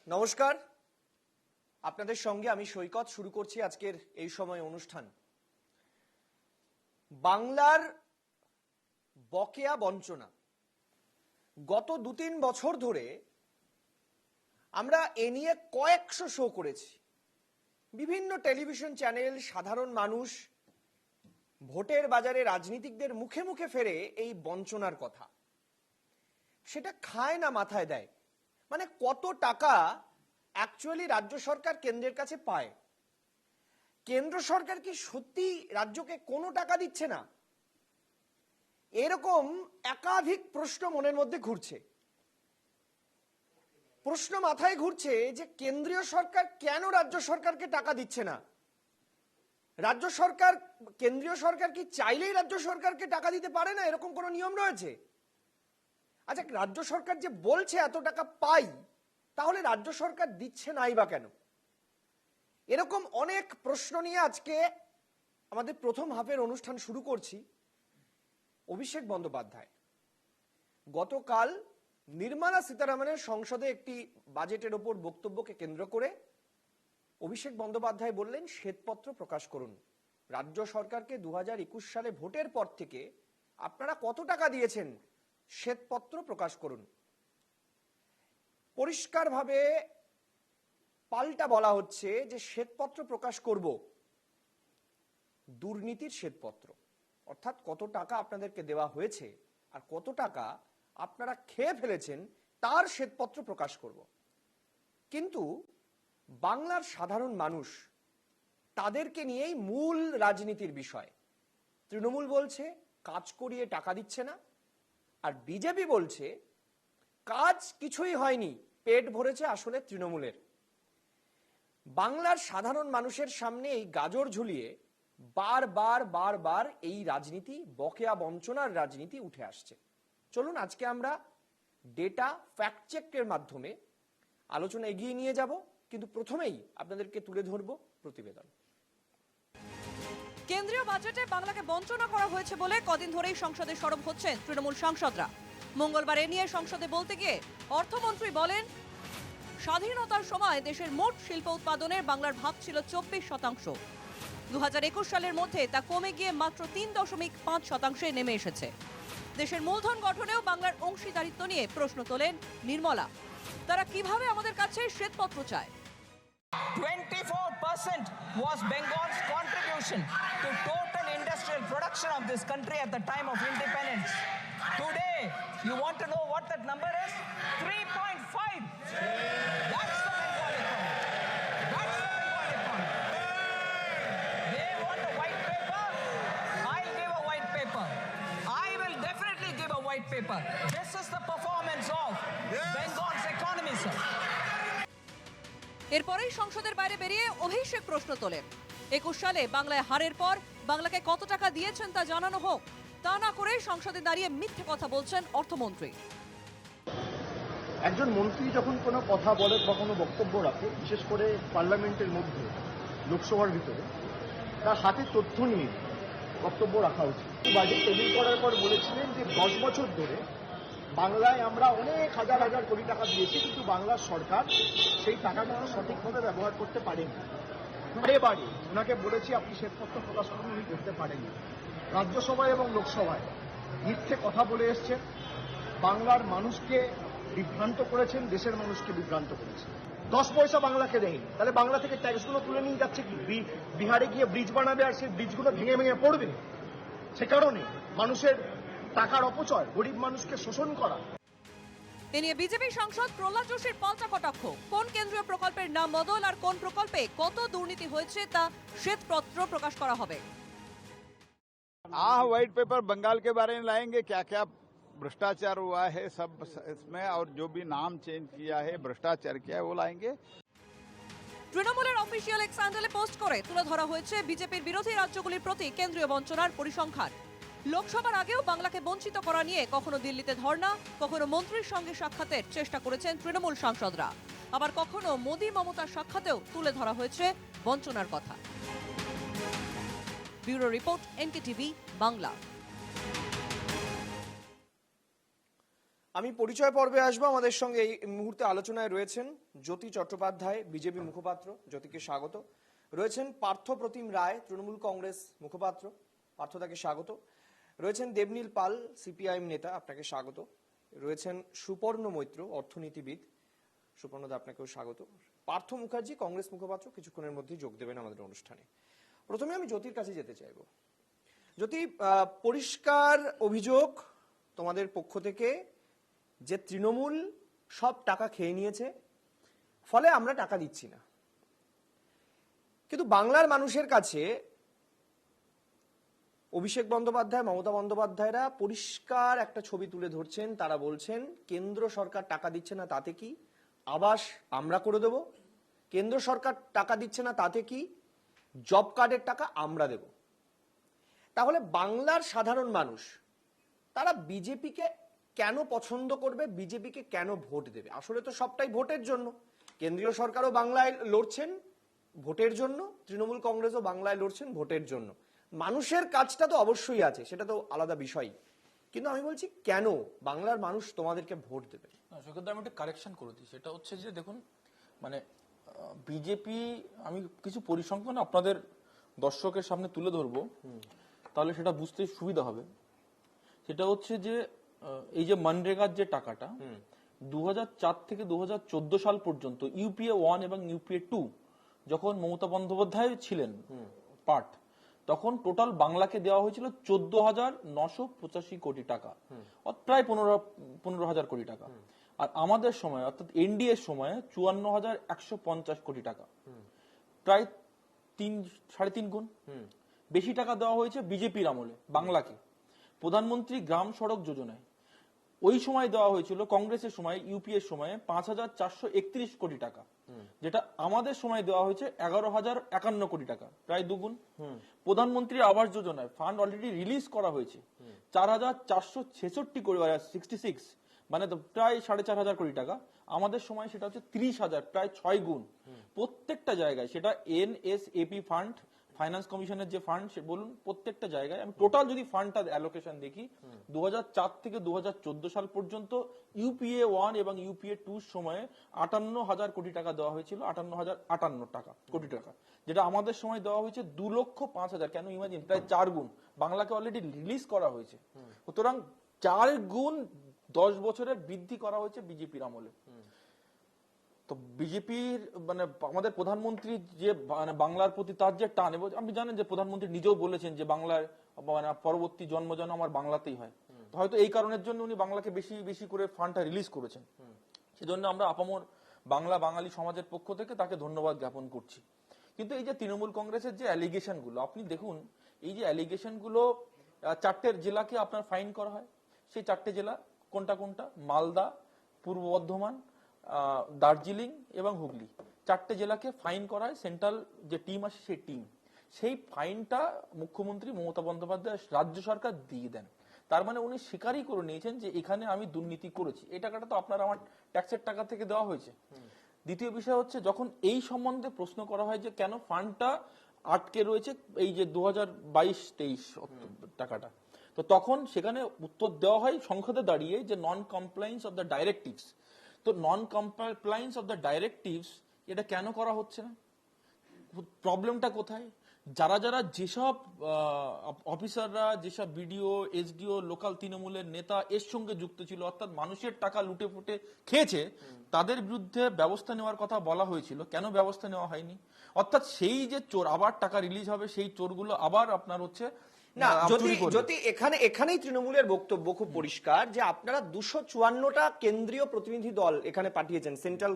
নমস্কার, আপনাদের সঙ্গে আমি সৈকত শুরু করছি আজকের এই সময় অনুষ্ঠান। বাংলার বকেয়া বঞ্চনা গত 2-3 বছর ধরে আমরা এ নিয়ে কয়েকশো শো করেছি। বিভিন্ন টেলিভিশন চ্যানেল, সাধারণ মানুষ ভোটের বাজারে রাজনীতিকদের মুখে মুখে ফেরে এই বঞ্চনার কথা। সেটা খায় না মাথায় দেয়। মানে কত টাকা অ্যাকচুয়ালি রাজ্য সরকার কেন্দ্রের কাছে পায়? কেন্দ্র সরকার কি সত্যি রাজ্যকে কোনো টাকা দিচ্ছে না? এরকম একাধিক প্রশ্ন মনের মধ্যে ঘুরছে। প্রশ্ন মাথায় ঘুরছে যে কেন্দ্রীয় সরকার কেন রাজ্য সরকারকে টাকা দিচ্ছে না? রাজ্য সরকার, কেন্দ্রীয় সরকার কি চাইলেই রাজ্য সরকারকে টাকা দিতে পারে না? এরকম কোনো নিয়ম রয়েছে? আচ্ছা, রাজ্য সরকার যে বলছে এত টাকা পাই, তাহলে রাজ্য সরকার দিচ্ছে নাই বা কেন? এরকম অনেক প্রশ্ন নিয়ে আজকে আমাদের প্রথম হাফের অনুষ্ঠান শুরু করছি। অভিষেক বন্দ্যোপাধ্যায় গতকাল নির্মলা সীতারামনের সংসদে একটি বাজেটের ওপর বক্তব্যকে কেন্দ্র করে অভিষেক বন্দ্যোপাধ্যায় বললেন, শ্বেতপত্র প্রকাশ করুন। রাজ্য সরকারকে 2021 সালে ভোটের পর থেকে আপনারা কত টাকা দিয়েছেন, শ্বেতপত্র প্রকাশ করুন। পরিষ্কারভাবে পাল্টা বলা হচ্ছে যে শ্বেতপত্র প্রকাশ করব, দুর্নীতির শ্বেতপত্র, অর্থাৎ কত টাকা আপনাদেরকে দেওয়া হয়েছে আর কত টাকা আপনারা খেয়ে ফেলেছেন তার শ্বেতপত্র প্রকাশ করব। কিন্তু বাংলার সাধারণ মানুষ, তাদেরকে নিয়েই মূল রাজনীতির বিষয়। তৃণমূল বলছে কাজ করিয়ে টাকা দিচ্ছে না, আর বিজেপি বলছে কাজ কিছুই হয়নি, পেট ভরেছে আসলে তৃণমূলের। বাংলার সাধারণ মানুষের সামনে এই গাজর ঝুলিয়ে বারবার এই রাজনীতি, বকেয়া বঞ্চনার রাজনীতি উঠে আসছে। চলুন আজকে আমরা ডেটা ফ্যাক্ট চেকের মাধ্যমে আলোচনা এগিয়ে নিয়ে যাব, কিন্তু প্রথমেই আপনাদেরকে তুলে ধরব প্রতিবেদন। কেন্দ্রীয় বাজেটে বাংলাকে বঞ্চনা করা হয়েছে বলে কদিন ধরেই সংসদে সরব হচ্ছেন তৃণমূল সাংসদরা। মঙ্গলবার এ নিয়ে সংসদে বলতে গিয়ে অর্থমন্ত্রী বলেন, স্বাধীনতার সময় দেশের মোট শিল্প উৎপাদনের বাংলার ভাগ ছিল 24%। 2021 সালের মধ্যে তা কমে গিয়ে মাত্র 3.5% নেমে এসেছে। দেশের মূলধন গঠনেও বাংলার অংশীদারিত্ব নিয়ে প্রশ্ন তোলেন নির্মলা। তারা কিভাবে আমাদের কাছে শ্বেতপত্র চায়? 24% was Bengal's contribution to total industrial production of this country at the time of independence. Today, you want to know what that number is? 3.5. That's the Bengal economy. That's the Bengal economy. They want a white paper. I'll give a white paper. I will definitely give a white paper. This is the performance of Bengal's economy, sir. এরপরেই সংসদের বাইরে বেরিয়ে অভিষেক প্রশ্ন তোলেন, 21 সালে বাংলায় হারের পর বাংলাকে কত টাকা দিয়েছেন তা জানানো হোক। তা না করে সংসদে দাঁড়িয়ে মিথ্যে কথা বলছেন অর্থমন্ত্রী। একজন মন্ত্রী যখন কোনো কথা বলে বা কোনো বক্তব্য রাখে, বিশেষ করে পার্লামেন্টের মধ্যে, লোকসভার ভিতরে, তার হাতে তথ্য নিয়ে বক্তব্য রাখা উচিত। বাজেট টেবিল করার পর বলেছিলেন যে 10 বছর ধরে বাংলায় আমরা অনেক হাজার কোটি টাকা দিয়েছি, কিন্তু বাংলার সরকার সেই টাকাটা সঠিকভাবে ব্যবহার করতে পারেনি। বারে ওনাকে বলেছি আপনি শ্বেতপত্র প্রকাশ করুন, উনি করতে পারেননি। রাজ্যসভায় এবং লোকসভায় মিথ্যে কথা বলে এসছেন, বাংলার মানুষকে বিভ্রান্ত করেছেন, দেশের মানুষকে বিভ্রান্ত করেছেন। 10 পয়সা বাংলাকে দেয়নি, তাহলে বাংলা থেকে ট্যাক্সগুলো তুলে নিয়ে যাচ্ছে কি? বিহারে গিয়ে ব্রিজ বানাবে আর সেই ব্রিজগুলো ভেঙে পড়বে। সে কারণে মানুষের টাকার অপচয়, গরিব মানুষকে শোষণ করা। এ নিয়ে বিজেপি সাংসদ প্রহ্লাদ যোশীর পাল্টা কটাক্ষ। কোন কেন্দ্রীয় প্রকল্পের নাম বদল আর কোন প্রকল্পে কত দুর্নীতি হয়েছে তা শ্বেতপত্র প্রকাশ করা হবে। व्हाइट पेपर बंगाल के बारे में लाएंगे, क्या क्या भ्रष्टाचार हुआ है सब इसमें, और जो भी नाम चेंज किया है, भ्रष्टाचार किया है, वो लाएंगे। তৃণমূলের অফিসিয়াল এক্স হ্যান্ডেলে পোস্ট করে তুলে ধরা হয়েছে বিজেপির বিরোধী রাজ্যগুলির প্রতি কেন্দ্রীয় বঞ্চনার পরিসংখ্যান। লোকসভার আগেও বাংলাকে বঞ্চিত করা নিয়ে কখনো দিল্লিতে ধর্ণা, কখনো মন্ত্রীর সঙ্গে সাক্ষাতের চেষ্টা করেছেন তৃণমূল সাংসদরা, আবার কখনো মোদী মমতার সাক্ষাতেও তুলে ধরা হয়েছে বঞ্চনার কথা। Bureau report, NKTV Bangla. আমি পরিচয় পর্বে আসবো। আমাদের সঙ্গে এই মুহূর্তে আলোচনায় রয়েছেন জ্যোতি চট্টোপাধ্যায়, বিজেপি মুখপাত্র, জ্যোতিকে স্বাগত। রয়েছেন পার্থ প্রতিম রায়, তৃণমূল কংগ্রেস মুখপাত্র, পার্থ তাকে স্বাগত। রয়েছেন দেবনীল পাল, সিপিআইএম নেতা, আপনাকে স্বাগত। রয়েছেন সুপর্ণ মৈত্র, অর্থনীতিবিদ, সুপর্ণদা আপনাকেও স্বাগত। পার্থ মুখার্জি, কংগ্রেস মুখপাত্র, কিছুক্ষণের মধ্যেই যোগ দেবেন আমাদের অনুষ্ঠানে। প্রথমে আমি জ্যোতির কাছে যেতে চাইবো। জ্যোতি, পরিষ্কার অভিযোগ তোমাদের পক্ষ থেকে যে তৃণমূল সব টাকা খেয়ে নিয়েছে, ফলে আমরা টাকা দিচ্ছি না। কিন্তু বাংলার মানুষের কাছে অভিষেক বন্দ্যোপাধ্যায়, মমতা বন্দ্যোপাধ্যায়রা পরিষ্কার একটা ছবি তুলে ধরছেন। তারা বলছেন কেন্দ্র সরকার টাকা দিচ্ছে না, তাতে কি? আবাস আমরা করে দেব। কেন্দ্র সরকার টাকা দিচ্ছে না, তাতে কি? জব কার্ডের টাকা আমরা দেব। তাহলে বাংলার সাধারণ মানুষ তারা বিজেপিকে কেন পছন্দ করবে, বিজেপিকে কেন ভোট দেবে? আসলে তো সবটাই ভোটের জন্য। কেন্দ্রীয় সরকারও বাংলায় লড়ছেন ভোটের জন্য, তৃণমূল কংগ্রেসও বাংলায় লড়ছেন ভোটের জন্য। মানুষের কাজটা তো অবশ্যই আছে, সেটা তো আলাদা বিষয়। কিন্তু আমি বলছি কেন বাংলার মানুষ তোমাদেরকে ভোট দেবে? সৈকত, আমি একটা কারেকশন করে দিই। সেটা হচ্ছে যে দেখুন, মানে বিজেপি, আমি কিছু পরিসংখ্যান আপনাদের দর্শকের সামনে তুলে ধরবো, তাহলে সেটা বুঝতে সুবিধা হবে। সেটা হচ্ছে যে এই যে মনরেগার যে টাকাটা 2004 থেকে 2014 সাল পর্যন্ত ইউপিএ 1 এবং ইউপিএ 2 যখন মমতা বন্দ্যোপাধ্যায় ছিলেন পার্ট, তখন টোটাল বাংলাকে দেওয়া হয়েছিল 14,985 কোটি টাকা, প্রায় 15,000 কোটি টাকা। আর আমাদের সময় অর্থাৎ এনডিএর সময় 54,150 কোটি টাকা, প্রায় 3.5 গুণ বেশি টাকা দেওয়া হয়েছে বিজেপির আমলে বাংলাকে। প্রধানমন্ত্রী গ্রাম সড়ক যোজনায় ওই সময় দেওয়া হয়েছিল কংগ্রেসের সময়, ইউপিএর সময় 5,431 কোটি টাকা, যেটা আমাদের সময় দেওয়া হয়েছে 11,051 কোটি টাকা, প্রায় দুগুণ। প্রধানমন্ত্রী আবাস যোজনায় ফান্ড অলরেডি রিলিজ করা হয়েছে 4,466 কোটি, 66, মানে প্রায় 4,500 কোটি টাকা। আমাদের সময় সেটা হচ্ছে 30,000, প্রায় 6 গুণ। প্রত্যেকটা জায়গায় সেটা এনএসএপি ফান্ড, ফাইন্যান্স কমিশনের যে ফান্ড বলুন, প্রত্যেকটা জায়গায় আমি টোটাল যদি ফান্ডটা অ্যালোকেশন দেখি 2004 থেকে 2014 সাল পর্যন্ত ইউপিএ 1 এবং ইউপিএ 2 সময়ে 58,000 কোটি টাকা দেওয়া হয়েছিল, 58,058 কোটি টাকা, যেটা আমাদের সময় দেওয়া হয়েছে 2,05,000। কেন? ইমাজিন, প্রায় 4 গুণ বাংলাকে অলরেডি রিলিজ করা হয়েছে। সুতরাং 4 গুণ 10 বছরের বৃদ্ধি করা হয়েছে বিজেপির আমলে। তো বিজেপির মানে আমাদের প্রধানমন্ত্রী যে মানে বাংলার প্রতি তার যে টান, এবং আপনি জানেন যে প্রধানমন্ত্রী নিজেও বলেছেন যে বাংলার মানে পরবর্তী জন্ম যেন আমার বাংলাতেই হয়। তো হয়তো এই কারণের জন্য উনি বাংলাকে বেশি বেশি করে ফান্ডটা রিলিজ করেছেন। সেজন্য আমরা আপামর বাঙালি সমাজের পক্ষ থেকে তাকে ধন্যবাদ জ্ঞাপন করছি। কিন্তু এই যে তৃণমূল কংগ্রেসের যে অ্যালিগেশন গুলো, আপনি দেখুন, এই যে অ্যালিগেশন গুলো 4টে জেলাকে আপনার ফাইন করা হয়। সেই 4টে জেলা কোনটা কোনটা? মালদা, পূর্ব বর্ধমান, দার্জিলিং এবং হুগলি, 4টে জেলাকে ফাইন করা হয়। সেন্ট্রাল যে টিম আসে সেই টিম, সেই ফাইনটা মুখ্যমন্ত্রী মমতা বন্দ্যোপাধ্যায় রাজ্য সরকার দিয়ে দেন। তার মানে উনি স্বীকারই করে নিয়েছেন যে এখানে আমি দুর্নীতি করেছি, এই টাকাটা তো আপনার আমার ট্যাক্সের টাকা থেকে দেওয়া হয়েছে। দ্বিতীয় বিষয় হচ্ছে, যখন এই সম্বন্ধে প্রশ্ন করা হয় যে কেন ফান্ডটা আটকে রয়েছে এই যে 2022-23 টাকাটা, তো তখন সেখানে উত্তর দেওয়া হয় সংসদে দাঁড়িয়ে যে non compliance of the directives. তো non compliance of the directives এটা কেন করা হচ্ছে না? প্রবলেমটা কোথায়? যারা যারা যেসব অফিসাররা, যেসব বিডিও, এসডিও, লোকাল তৃণমূলের নেতা এর সঙ্গে যুক্ত ছিল, অর্থাৎ মানুষের টাকা লুটে ফুটে খেয়েছে, তাদের বিরুদ্ধে ব্যবস্থা নেওয়ার কথা বলা হয়েছিল। কেন ব্যবস্থা নেওয়া হয়নি? অর্থাৎ সেই যে চোর, আবার টাকা রিলিজ হবে, সেই চোরগুলো আবার আপনার হচ্ছে না। যদি এখানেই তৃণমূলের বক্তব্য খুব পরিষ্কার যে আপনারা 254টা কেন্দ্রীয় প্রতিনিধি দল এখানে পাঠিয়েছেন, সেন্ট্রাল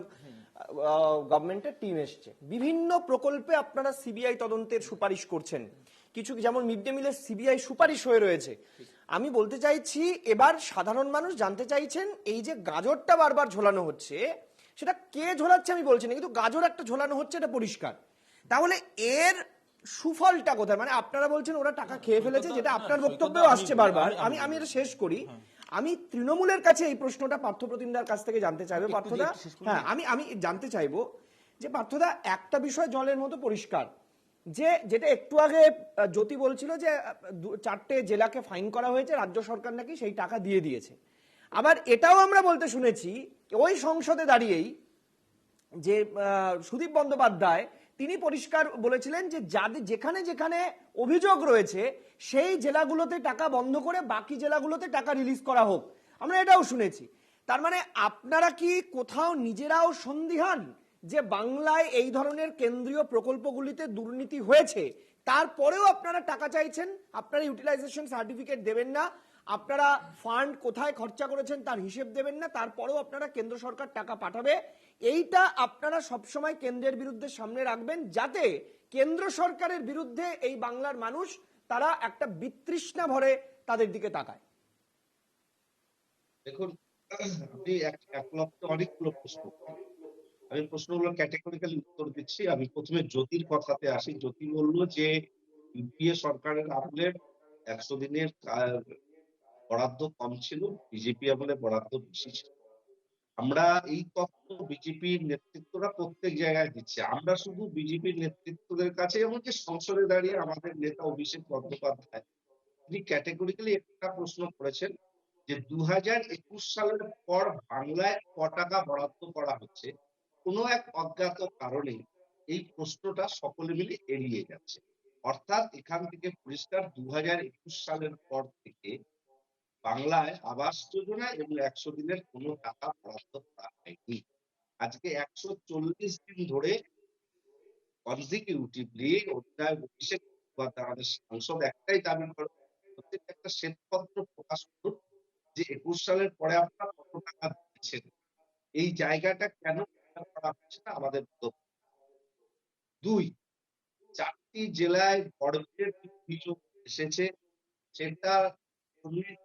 গভর্নমেন্টের টিম এসছে, বিভিন্ন প্রকল্পে আপনারা সিবিআই তদন্তের সুপারিশ করছেন। কিছু যেমন মিড ডে মিলের সিবিআই সুপারিশ হয়ে রয়েছে। আমি বলতে চাইছি, এবার সাধারণ মানুষ জানতে চাইছেন এই যে গাজরটা বারবার ঝোলানো হচ্ছে, সেটা কে ঝোলাচ্ছে আমি বলছি না, কিন্তু গাজর একটা ঝোলানো হচ্ছে, এটা পরিষ্কার। তাহলে এর সুফলটা কোথায়? মানে আপনারা বলছেন ওরা টাকা খেয়ে ফেলেছে, যেটা আপনার বক্তব্যেও আসছে বারবার। আমি এটা শেষ করি। আমি তৃণমূলের কাছে এই প্রশ্নটা পার্থ প্রতিমদার কাছ থেকে জানতে চাইবো। পার্থদা, হ্যাঁ, আমি জানতে চাইবো যে পার্থদা, একটা বিষয় জলের মতো পরিষ্কার, যে যেটা একটু আগে জ্যোতি বলছিল যে 4টে জেলাকে ফাইন করা হয়েছে, রাজ্য সরকার নাকি সেই টাকা দিয়ে দিয়েছে। আবার এটাও আমরা বলতে শুনেছি ওই সংসদে দাঁড়িয়েই যে সুদীপ বন্দ্যোপাধ্যায় তিনি পরিষ্কার বলেছিলেন যে যাদের যেখানে যেখানে অভিযোগ রয়েছে সেই জেলাগুলোতে টাকা বন্ধ করে বাকি জেলাগুলোতে টাকা রিলিজ করা হোক, আমরা এটাও শুনেছি। তার মানে আপনারা কি কোথাও নিজেরাও সন্দিহান যে বাংলায় এই ধরনের কেন্দ্রীয় প্রকল্পগুলিতে দুর্নীতি হয়েছে, তারপরেও আপনারা টাকা চাইছেন, আপনারা ইউটিলাইজেশন সার্টিফিকেট দেবেন না, আপনারা ফান্ড কোথায় খরচা করেছেন তার হিসেব দেবেন না, তারপরেও আপনারা কেন্দ্র সরকার টাকা পাঠাবে? এইটা আপনারা সবসময় কেন্দ্রের বিরুদ্ধে সামনে রাখবেন, যাতে কেন্দ্র সরকারের বিরুদ্ধে এই বাংলার মানুষ তারা একটা বিতৃষ্ণা ভরে তাদের দিকে তাকায়। দেখুন, আপনি এক লক্ষ অনেকগুলো প্রশ্ন করেন। আমি প্রশ্নগুলো ক্যাটেগরিক্যালি উত্তর দিচ্ছি। আমি প্রথমে জ্যোতির কথাতে আসি। জ্যোতি বলল যে ইউপিএ সরকারের আমলে 100 দিনের বরাদ্দ কম ছিল, বিজেপি আমলে বরাদ্দ বেশি ছিল। আমরা এই তথ্য বিজেপির নেতৃত্বরা প্রত্যেক জায়গায় দিচ্ছে। আমরা শুধু বিজেপির নেতৃত্বদের কাছে, এমনকি সংসদে দাঁড়িয়ে আমাদের নেতা অভিষেক বন্দ্যোপাধ্যায় তিনি ক্যাটেগরিক্যালি একটা প্রশ্ন করেছেন যে 2021 সালের পর বাংলায় ক টাকা বরাদ্দ করা হচ্ছে। কোনো এক অজ্ঞাত কারণে এই প্রশ্নটা সকলে মিলে এড়িয়ে যাচ্ছে। অর্থাৎ এখান থেকে পরিষ্কার 2021 সালের পর থেকে বাংলায় আবাস যোজনা এবং 100 দিনের কোনো টাকা বরাদ্দ করা হয়নি। আজকে 140 দিন ধরে কনজিকিউটিভলি অধিনায়ক অভিষেক বন্দ্যোপাধ্যায় আমাদের সাংসদ একটাই দাবি করে, প্রত্যেকটা একটা শ্বেতপত্র প্রকাশ করুন যে 21 সালের পরে আপনারা কত টাকা দিচ্ছেন। এই জায়গাটা কেন করা হচ্ছে না আমাদের বক্তব্য। 2, 4টি জেলায় বড়দের অভিযোগ এসেছে, সেটা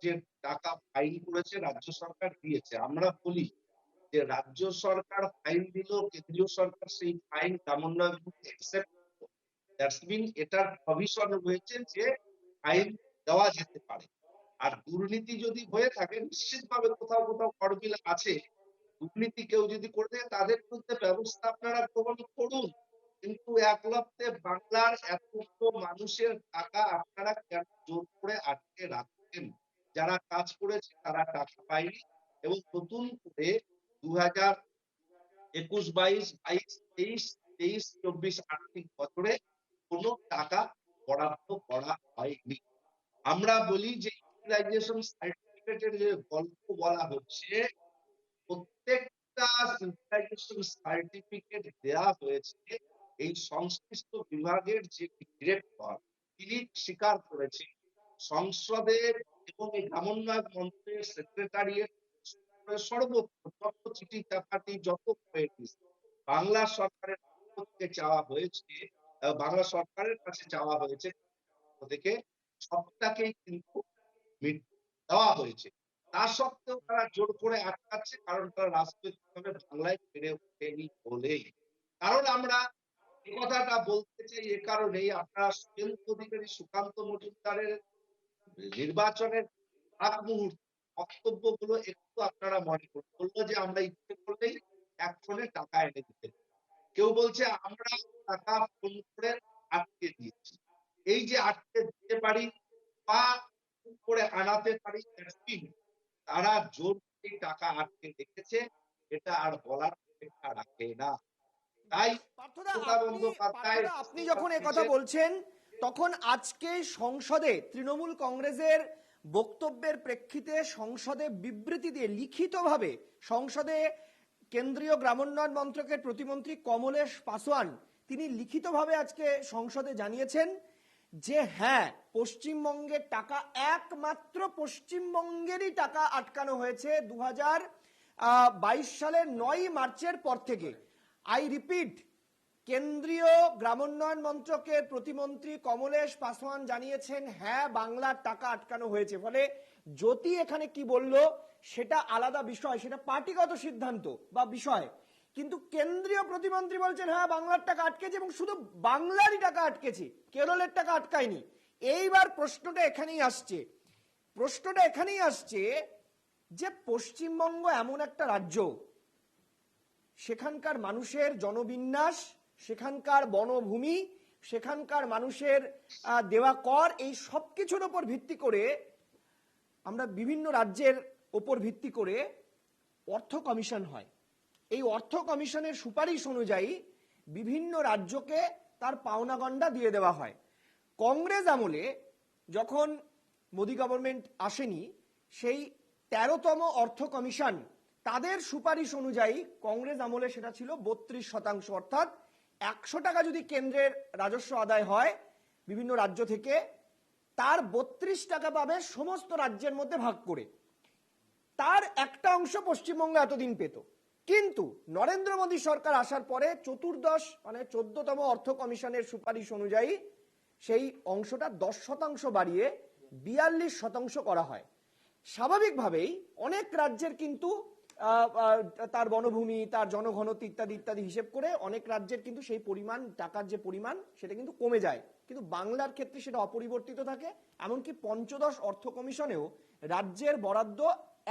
যে টাকা ফাইন করেছে রাজ্য সরকার দিয়েছে। আমরা বলি যে রাজ্য সরকার ফাইন দিল, কেন্দ্রীয় সরকার সেই ফাইন কামনায় অ্যাকসেপ্ট করলো। দ্যাটস মিন এটার প্রভিশন রয়েছে যে ফাইন দেওয়া যেতে পারে। আর দুর্নীতি যদি হয়ে থাকে, নিশ্চিতভাবে কোথাও কোথাও গড়মিল আছে, দুর্নীতি কেউ যদি করে থাকে তাদের বিরুদ্ধে ব্যবস্থা আপনারা গ্রহণ করুন। কিন্তু একলব্ধে বাংলার এতগুলো মানুষের টাকা আপনারা কেন জোর করে আটকে রাখছেন? যারা কাজ করেছে তারা টাকা পায়নি এবং নতুন করে 2021-22, 22-23, 23-24 আর্থিক বছরে কোনো টাকা বরাদ্দ করা হয়নি। আমরা বলি যে ইউটিলাইজেশন সার্টিফিকেটের যে গল্প বলা হচ্ছে, প্রত্যেকটা ইউটিলাইজেশন সার্টিফিকেট দেয়া হয়েছে এই সংশ্লিষ্ট বিভাগের যে ডিরেক্টর তিনি স্বীকার করেছেন সংসদে এবং এই গ্রামোন্নয়ন মন্ত্রকের সেক্রেটারিয়েট সর্বত্র যত চিঠি চাপাটি যত হয়েছে বাংলা সরকারের পক্ষ থেকে চাওয়া হয়েছে, বাংলা সরকারের কাছে চাওয়া হয়েছে থেকে সবটাকেই কিন্তু দেওয়া হয়েছে। তা সত্ত্বেও তারা জোর করে আটকাচ্ছে, কারণ তারা রাজনৈতিকভাবে বাংলায় ফিরে ওঠেনি বলেই। কারণ আমরা এই কথাটা বলতে চাই এ কারণেই, আপনারা শুভেন্দু অধিকারী, সুকান্ত মজুমদারের নির্বাচনের আগ মুহূর্তে বক্তব্যগুলো একটু আপনারা মনে করুন। বললো যে আমরা ইচ্ছে করলেই একজনে টাকা এনে দিতে, কেউ বলছে আমরা টাকা ফোন করে আটকে দিয়েছি। এই যে আটকে দিতে পারি বা করে আনাতে পারি, তারা জোর করে টাকা আটকে রেখেছে, এটা আর বলার অপেক্ষা রাখে না। তাই আপনি যখন কথা বলছেন তখন আজকে সংসদে তৃণমূল কংগ্রেসের বক্তব্যের প্রেক্ষিতে সংসদে বিবৃতি দিয়ে লিখিতভাবে সংসদে কেন্দ্রীয় গ্রামোন্নয়ন মন্ত্রকের প্রতিমন্ত্রী কমলেশ পাসওয়ান তিনি লিখিতভাবে আজকে সংসদে জানিয়েছেন যে হ্যাঁ, পশ্চিমবঙ্গের টাকা, একমাত্র পশ্চিমবঙ্গেরই টাকা আটকানো হয়েছে 2022 সালের 9 মার্চের পর থেকে। আই রিপিট, কেন্দ্রীয় গ্রামোন্নয়ন মন্ত্রকের প্রতিমন্ত্রী কমলেশ পাসওয়ান জানিয়েছেন হ্যাঁ, বাংলার টাকা আটকানো হয়েছে। ফলে জ্যোতি এখানে কি বলল সেটা আলাদা বিষয়, সেটা পার্টিগত সিদ্ধান্ত বা বিষয়, কিন্তু কেন্দ্রীয় প্রতিমন্ত্রী বলছেন হ্যাঁ, বাংলার টাকা আটকেছে এবং শুধু বাংলারই টাকা আটকেছে, কেরলের টাকা আটকায়নি। এইবার প্রশ্নটা এখানেই আসছে যে পশ্চিমবঙ্গ এমন একটা রাজ্য, সেখানকার মানুষের জনবিন্যাস, সেখানকার বনভূমি, সেখানকার মানুষের দেওয়া কর, এই সব কিছুর উপর ভিত্তি করে আমরা বিভিন্ন রাজ্যের ওপর ভিত্তি করে অর্থ কমিশন হয়। এই অর্থ কমিশনের সুপারিশ অনুযায়ী বিভিন্ন রাজ্যকে তার পাওনা গন্ডা দিয়ে দেওয়া হয়। কংগ্রেস আমলে যখন মোদী গভর্নমেন্ট আসেনি, সেই 13তম অর্থ কমিশন তাদের সুপারিশ অনুযায়ী কংগ্রেস আমলে সেটা ছিল 32%, অর্থাৎ 100 টাকা যদি কেন্দ্রের রাজস্ব আদায় হয় বিভিন্ন রাজ্য থেকে, তার 32 টাকা পাবে সমস্ত রাজ্যের মধ্যে ভাগ করে। তার একটা অংশ পশ্চিমবঙ্গ এতদিন পেত। কিন্তু নরেন্দ্র মোদী সরকার আসার পরে চতুর্দশ মানে 14তম অর্থ কমিশনের সুপারিশ অনুযায়ী সেই অংশটা 10% বাড়িয়ে 42% করা হয়। স্বাভাবিকভাবেই অনেক রাজ্যের কিন্তু তার বনভূমি, তার জনঘনত্ব ইত্যাদি ইত্যাদি হিসেব করে অনেক রাজ্যের কিন্তু সেই পরিমাণ, টাকার যে পরিমাণ সেটা কিন্তু কমে যায়, কিন্তু বাংলার ক্ষেত্রে সেটা অপরিবর্তিত থাকে। এমনকি পঞ্চদশ অর্থ কমিশনেও রাজ্যের বরাদ্দ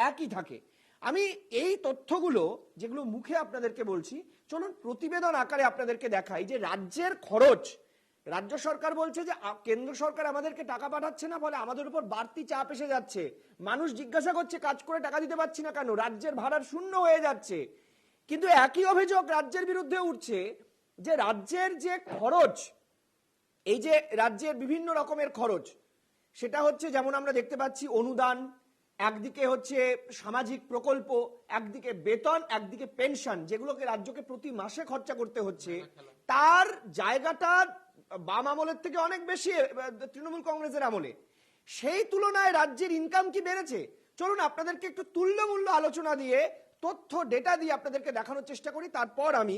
একই থাকে। আমি এই তথ্যগুলো যেগুলো মুখে আপনাদেরকে বলছি, চলুন প্রতিবেদন আকারে আপনাদেরকে দেখাই যে রাজ্যের খরচ। রাজ্য সরকার বলছে যে কেন্দ্র সরকার আমাদেরকে টাকা পাঠাচ্ছে না, ফলে আমাদের উপর বাড়তি চাপ এসে যাচ্ছে। মানুষ জিজ্ঞাসা করছে কাজ করে টাকা দিতে পারছি না কেন, রাজ্যের ভাড়ার শূন্য হয়ে যাচ্ছে। কিন্তু একই অভিযোগ রাজ্যের বিরুদ্ধে উঠছে যে রাজ্যের যে খরচ, এই যে রাজ্যের বিভিন্ন রকমের খরচ, সেটা হচ্ছে যেমন আমরা দেখতে পাচ্ছি অনুদান, একদিকে হচ্ছে সামাজিক প্রকল্প, একদিকে বেতন, একদিকে পেনশন, যেগুলোকে রাজ্যকে প্রতি মাসে খরচা করতে হচ্ছে, তার জায়গাটা বাম আমলের থেকে অনেক বেশি তৃণমূল কংগ্রেসের আমলে। সেই তুলনায় রাজ্যের ইনকাম কি বেড়েছে? চলুন আপনাদেরকে একটু তুল্যমূল্য আলোচনা দিয়ে, তথ্য ডেটা দিয়ে আপনাদেরকে দেখানোর চেষ্টা করি, তারপর আমি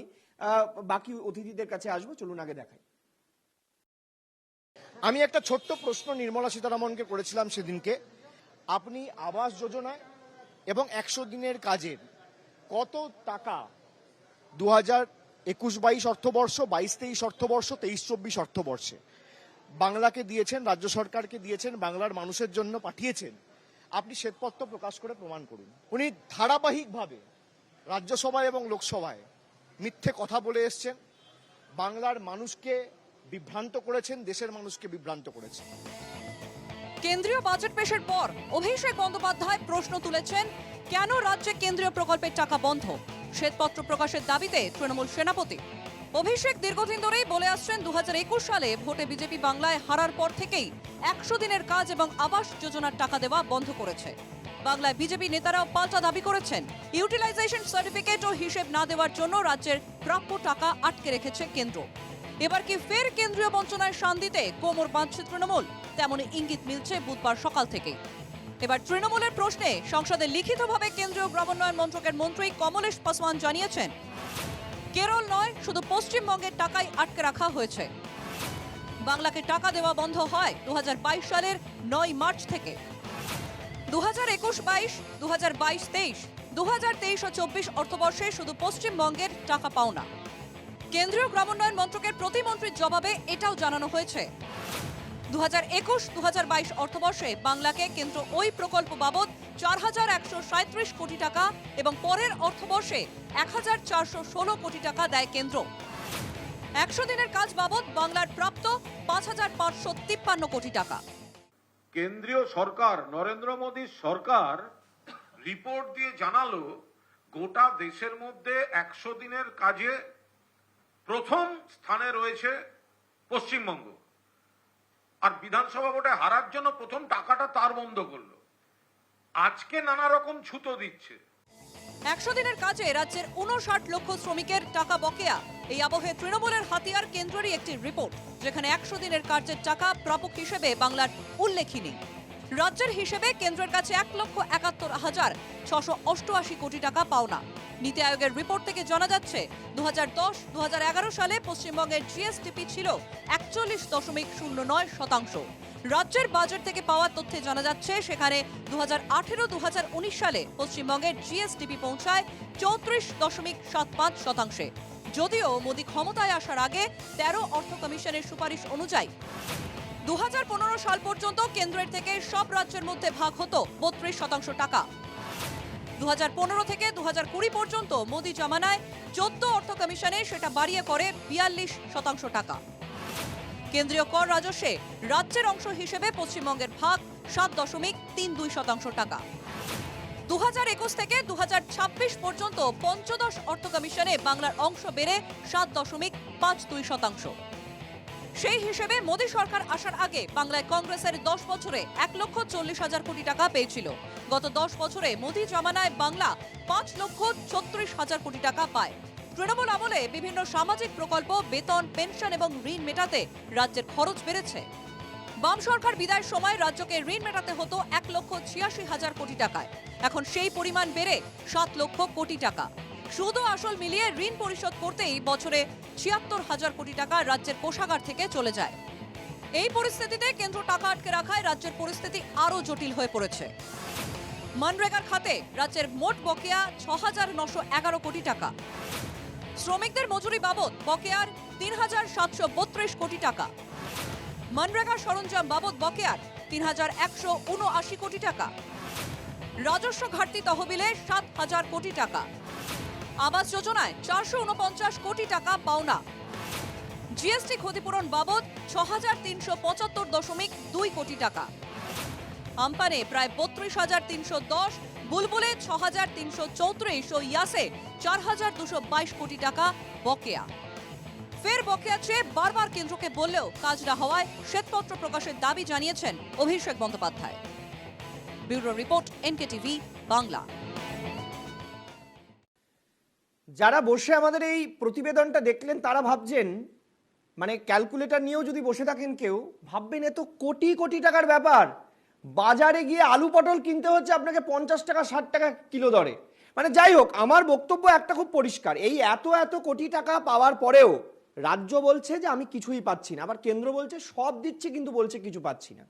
বাকি অতিথিদের কাছে আসবো। চলুন আগে দেখাই। আমি একটা ছোট্ট প্রশ্ন নির্মলা সীতারামনকে করেছিলাম সেদিনকে, আপনি আবাস যোজনায় এবং 100 দিনের কাজের কত টাকা 2021-22 অর্থবর্ষ, 22-23 অর্থবর্ষ, 23-24 অর্থবর্ষে বাংলাকে দিয়েছেন, রাজ্য সরকারকে দিয়েছেন, বাংলার মানুষের জন্য পাঠিয়েছেন? আপনি শ্বেতপত্র প্রকাশ করে প্রমাণ করুন। উনি ধারাবাহিকভাবে রাজ্যসভায় এবং লোকসভায় মিথ্যে কথা বলে এসছেন, বাংলার মানুষকে বিভ্রান্ত করেছেন, দেশের মানুষকে বিভ্রান্ত করেছেন। কেন্দ্রীয় বাজেট পেশের পর অভিষেক বন্দ্যোপাধ্যায় প্রশ্ন তুলেছেন, কেন রাজ্যে কেন্দ্রীয় প্রকল্পের টাকা বন্ধ? শ্বেতপত্র প্রকাশের দাবিতে তৃণমূল সেনাপতি। অভিষেক দীর্ঘদিন ধরেই বলে আসছেন 2021 সালে ভোটে বিজেপি বাংলায় হারার পর থেকেই 100 দিনের কাজ এবং আবাস যোজনার টাকা দেওয়া বন্ধ করেছে। বাংলায় বিজেপি নেতারাও পাল্টা দাবি করেছেন, ইউটিলাইজেশন সার্টিফিকেট ও হিসেব না দেওয়ার জন্য রাজ্যের প্রাপ্য টাকা আটকে রেখেছে কেন্দ্র। এবার কি ফের কেন্দ্রীয় বঞ্চনায় শান দিতে কোমর বাঁধছে তৃণমূল? তেমনই ইঙ্গিত মিলছে বুধবার সকাল থেকেই। এবার তৃণমূলের প্রশ্নে সংসদে লিখিতভাবে কেন্দ্রীয় গ্রামোন্নয়ন মন্ত্রকের মন্ত্রী কমলেশ পাসওয়ান জানিয়েছেন, কেরল নয়, শুধু পশ্চিমবঙ্গের টাকাই আটকে রাখা হয়েছে। বাংলাকে টাকা দেওয়া বন্ধ হয় 2022 সালের 9 মার্চ থেকে। 2021-22, 2022-23, 2023 ও 24 অর্থবর্ষে শুধু পশ্চিমবঙ্গের টাকা পাওনা। কেন্দ্রীয় গ্রামোন্নয়ন মন্ত্রকের প্রতিমন্ত্রীর জবাবে এটাও জানানো হয়েছে, 2021-2022 অর্থবর্ষে বাংলাকে কেন্দ্র ওই প্রকল্প বাবদ 4137 কোটি টাকা এবং পরের অর্থবর্ষে 1416 কোটি টাকা দেয় কেন্দ্র। 100 দিনের কাজ বাবদ বাংলার প্রাপ্ত 5553 কোটি টাকা। কেন্দ্রীয় সরকার, নরেন্দ্র মোদীর সরকার রিপোর্ট দিয়ে জানালো গোটা দেশের মধ্যে 100 দিনের কাজে প্রথম স্থানে রয়েছে পশ্চিমবঙ্গ, আর বিধানসভা ভোটে হারার জন্য প্রথম টাকাটা তার বন্ধ করলো। আজকে নানা রকম ছুতো দিচ্ছে। 100 দিনের কাজে রাজ্যের 59 লক্ষ শ্রমিকের টাকা বকেয়া। এই আবহে তৃণমূলের হাতিয়ার কেন্দ্রেরই একটি রিপোর্ট, যেখানে 100 দিনের কাজের টাকা প্রাপক হিসেবে বাংলার উল্লেখই নেই। রাজ্যের হিসেবে কেন্দ্রের কাছে 1,71,688 কোটি টাকা পাওনা। নীতি আয়োগের রিপোর্ট থেকে জানা যাচ্ছে 2010-2011 সালে পশ্চিমবঙ্গের জিএসডিপি ছিল 41.09%। রাজ্যের বাজেট থেকে পাওয়া তথ্যে জানা যাচ্ছে সেখানে 2018-2019 সালে পশ্চিমবঙ্গের জিএসডিপি পৌঁছায় 34.75%। যদিও মোদী ক্ষমতায় আসার আগে 13 অর্থ কমিশনের সুপারিশ অনুযায়ী 2015 সাল পর্যন্ত কেন্দ্রের থেকে সব রাজ্যের মধ্যে ভাগ হতো 32% টাকা। 2015 থেকে 2020 পর্যন্ত মোদী জামানায় 14 অর্থ কমিশনে সেটা বাড়িয়ে করে 42% টাকা। কেন্দ্রীয় কর রাজস্বে রাজ্যের অংশ হিসেবে পশ্চিমবঙ্গের ভাগ 7.32% টাকা। 2021 থেকে 2026 পর্যন্ত পঞ্চদশ অর্থ কমিশনে বাংলার অংশ বেড়ে 7.52%। সেই হিসেবে মোদী সরকার আসার আগে বাংলায় কংগ্রেসের 10 বছরে 1,40,000 কোটি টাকা পেয়েছিল। গত 10 বছরে মোদী জমানায় বাংলা 5,36,000 কোটি টাকা পায়। তৃণমূল আমলে বিভিন্ন সামাজিক প্রকল্প, বেতন, পেনশন এবং ঋণ মেটাতে রাজ্যের খরচ বেড়েছে। বাম সরকার বিদায়ের সময় রাজ্যকে ঋণ মেটাতে হতো 1,86,000 কোটি টাকায়। এখন সেই পরিমাণ বেড়ে 7 লক্ষ কোটি টাকা। সুদ ও আসল মিলিয়ে ঋণ পরিশোধ করতেই বছরে 76,000 কোটি টাকা রাজ্যের কোষাগার থেকে চলে যায়। এই পরিস্থিতিতে কেন্দ্র টাকা আটকে রাখায় রাজ্যের পরিস্থিতি আরো জটিল হয়ে পড়েছে। মনরেগার খাতে রাজ্যের মোট বকেয়া 6,911 কোটি টাকা। শ্রমিকদের মজুরি বাবদ বকেয়ার 3,732 কোটি টাকা। মনরেগা সরঞ্জাম বাবদ বকেয়ার 3,179 কোটি টাকা। রাজস্ব ঘাটতি তহবিলে 7,000 কোটি টাকা। আবাস যোজনায় 449 কোটি টাকা পাওনা। জিএসটি ক্ষতিপূরণ বাবদ 6,375.2 কোটি টাকা। আমপানে প্রায় 32,310, বুলবুলে 6,334 ও ইয়াসে 4,222 কোটি টাকা বকেয়া। ফের বকেয়া চেয়ে বারবার কেন্দ্রকে বললেও কাজ না হওয়ায় শ্বেতপত্র প্রকাশের দাবি জানিয়েছেন Abhishek Bandyopadhyay. Bureau report, NKTV Bangla. যারা বসে আমাদের এই প্রতিবেদনটা দেখলেন তারা ভাবছেন, মানে ক্যালকুলেটর নিয়েও যদি বসে থাকেন কেউ, ভাববেন এ তো কোটি কোটি টাকার ব্যাপার। বাজারে গিয়ে আলু পটল কিনতে হচ্ছে আপনাকে 50 টাকা 60 টাকা কিলো দরে। মানে যাই হোক, আমার বক্তব্য একটা খুব পরিষ্কার, এই এত এত কোটি টাকা পাওয়ার পরেও রাজ্য বলছে যে আমি কিছুই পাচ্ছি না, আবার কেন্দ্র বলছে সব দিচ্ছে কিন্তু বলছে কিছু পাচ্ছি না।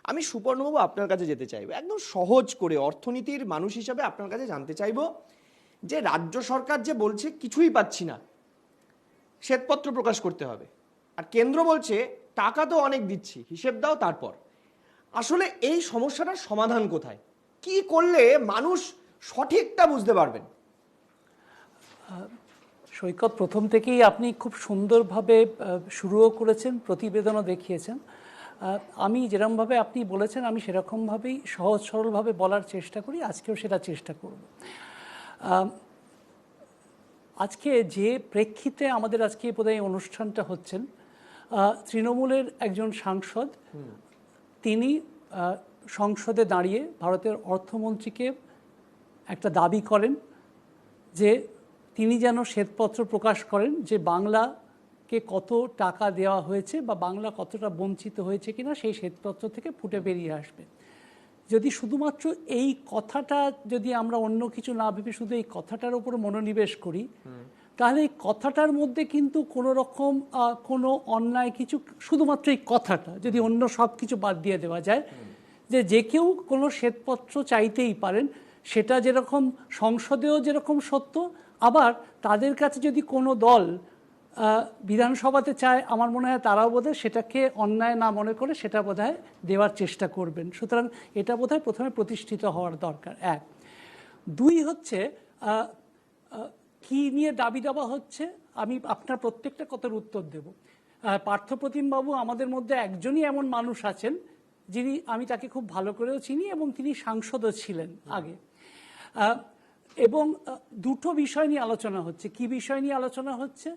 আমি সুপর্ণবাবু আপনার কাছে যেতে চাইবো, একদম সহজ করে অর্থনীতির মানুষ হিসাবে আপনার কাছে জানতে চাইবো যে রাজ্য সরকার যে বলছে কিছুই পাচ্ছি না, শ্বেতপত্র প্রকাশ করতে হবে, আর কেন্দ্র বলছে টাকা তো অনেক দিচ্ছি, হিসেব দাও তারপর। আসলে এই সমস্যাটার সমাধান কোথায়? কি করলে মানুষ সঠিকটা বুঝতে পারবেন? সৈকত, প্রথম থেকেই আপনি খুব সুন্দরভাবে শুরুও করেছেন, প্রতিবেদনও দেখিয়েছেন। আমি যেরকমভাবে আপনি বলেছেন আমি সেরকমভাবেই সহজ সরলভাবে বলার চেষ্টা করি, আজকেও সেটা চেষ্টা করব। আজকে যে প্রেক্ষিতে আমাদের আজকে বোধহয় অনুষ্ঠানটা হচ্ছেন, তৃণমূলের একজন সাংসদ তিনি সংসদে দাঁড়িয়ে ভারতের অর্থমন্ত্রীকে একটা দাবি করেন যে তিনি যেন শ্বেতপত্র প্রকাশ করেন যে বাংলাকে কত টাকা দেওয়া হয়েছে বা বাংলা কতটা বঞ্চিত হয়েছে কিনা সেই শ্বেতপত্র থেকে ফুটে বেরিয়ে আসবে। যদি শুধুমাত্র এই কথাটা যদি আমরা অন্য কিছু না ভেবে শুধু এই কথাটার উপর মনোনিবেশ করি, তাহলে এই কথাটার মধ্যে কিন্তু কোনো রকম কোনো অন্যায় কিছু, শুধুমাত্র এই কথাটা যদি অন্য সব কিছু বাদ দিয়ে দেওয়া যায়, যে কেউ কোনো শ্বেতপত্র চাইতেই পারেন, সেটা যেরকম সংসদেও যেরকম সত্য, আবার তাদের কাছে যদি কোনো দল বিধানসভাতে চায়, আমার মনে হয় তারাও বোধহয় সেটাকে অন্যায় না মনে করে সেটা বোধহয় দেওয়ার চেষ্টা করবেন। সুতরাং এটা বোধহয় প্রথমে প্রতিষ্ঠিত হওয়ার দরকার। এক, দুই হচ্ছে কি নিয়ে দাবি দেওয়া হচ্ছে, আমি আপনার প্রত্যেকটা কথার উত্তর দেব। পার্থপ্রতিমবাবু আমাদের মধ্যে একজনই এমন মানুষ আছেন যিনি, আমি তাকে খুব ভালো করেও চিনি এবং তিনি সাংসদও ছিলেন আগে। এবং দুটো বিষয় নিয়ে আলোচনা হচ্ছে। কি বিষয় নিয়ে আলোচনা হচ্ছে?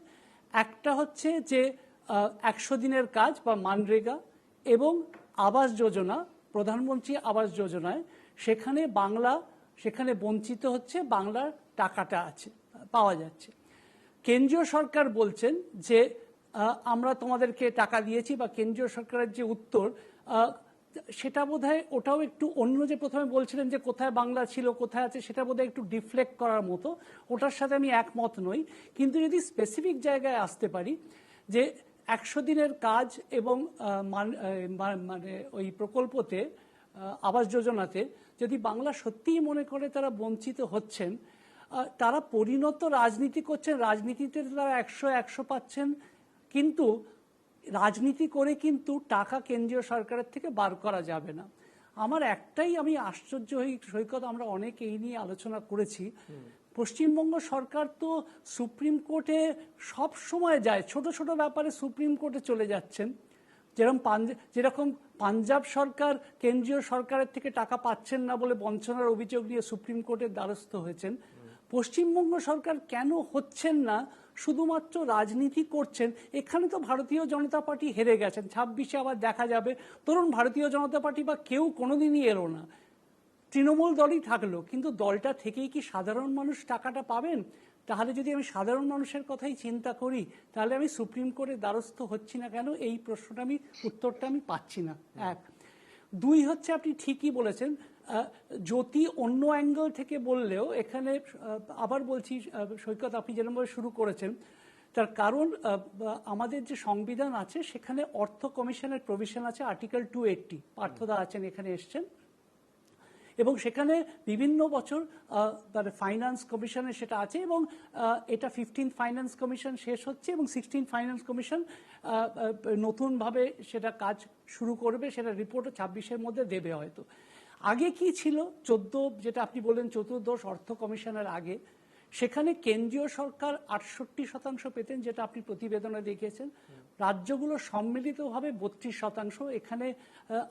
একটা হচ্ছে যে 100 দিনের কাজ বা মানরেগা এবং আবাস যোজনা, প্রধানমন্ত্রী আবাস যোজনায় সেখানে বাংলা সেখানে বঞ্চিত হচ্ছে, বাংলার টাকাটা আছে, পাওয়া যাচ্ছে। কেন্দ্রীয় সরকার বলছেন যে আমরা তোমাদেরকে টাকা দিয়েছি, বা কেন্দ্রীয় সরকারের যে উত্তর সেটা বোধহয় ওটাও একটু অন্য, যে প্রথমে বলছিলেন যে কোথায় বাংলা ছিল কোথায় আছে, সেটা বোধহয় একটু ডিফ্লেক্ট করার মতো, ওটার সাথে আমি একমত নই। কিন্তু যদি স্পেসিফিক জায়গায় আসতে পারি যে 100 দিনের কাজ এবং মানে ওই প্রকল্পতে, আবাস যোজনাতে যদি বাংলা সত্যিই মনে করে তারা বঞ্চিত হচ্ছেন, তারা পরিণত রাজনীতি করছেন, রাজনীতিতে তারা 100 পাচ্ছেন, কিন্তু রাজনীতি করে কিন্তু টাকা কেন্দ্রীয় সরকারের থেকে বার করা যাবে না। আমার একটাই, আমি আশ্চর্য হই সৈকত, আমরা অনেক এই নিয়ে আলোচনা করেছি, পশ্চিমবঙ্গ সরকার তো সুপ্রিম কোর্টে সব সময় যায়, ছোট ছোট ব্যাপারে সুপ্রিম কোর্টে চলে যাচ্ছেন। যেরকম পাঞ্জাব সরকার কেন্দ্রীয় সরকারের থেকে টাকা পাচ্ছেন না বলে বঞ্চনার অভিযোগ নিয়ে সুপ্রিম কোর্টের দ্বারস্থ হয়েছেন। পশ্চিমবঙ্গ সরকার কেন হচ্ছেন না, শুধুমাত্র রাজনীতি করছেন। এখানে তো ভারতীয় জনতা পার্টি হেরে গেছেন, 26-এ আবার দেখা যাবে। ধরুন ভারতীয় জনতা পার্টি বা কেউ কোনোদিনই এলো না, তৃণমূল দলই থাকলো, কিন্তু দলটা থেকেই কি সাধারণ মানুষ টাকাটা পাবেন? তাহলে যদি আমি সাধারণ মানুষের কথাই চিন্তা করি, তাহলে আমি সুপ্রিম কোর্টের দ্বারস্থ হচ্ছি না কেন, এই প্রশ্নটা উত্তরটা আমি পাচ্ছি না। এক। দুই হচ্ছে, আপনি ঠিকই বলেছেন, জ্যোতি অন্য অ্যাঙ্গেল থেকে বললেও এখানে আবার বলছি, সৈকত আপনি যেরকমভাবে শুরু করেছেন, তার কারণ আমাদের যে সংবিধান আছে সেখানে অর্থ কমিশনের প্রভিশন আছে, আর্টিকেল 280, পার্থদা আছেন এখানে এসছেন, এবং সেখানে বিভিন্ন বছর মানে ফাইন্যান্স কমিশনে সেটা আছে, এবং এটা 15th ফাইন্যান্স কমিশন শেষ হচ্ছে এবং 16th ফাইন্যান্স কমিশন নতুনভাবে সেটা কাজ শুরু করবে, সেটা রিপোর্টও 26-এর মধ্যে দেবে হয়তো। আগে কি ছিল, 14 যেটা আপনি বললেন চতুর্দশ অর্থ কমিশনের আগে, সেখানে কেন্দ্রীয় সরকার 68% পেতেন, যেটা আপনি প্রতিবেদনে দেখিয়েছেন, রাজ্যগুলো সম্মিলিতভাবে 32%। এখানে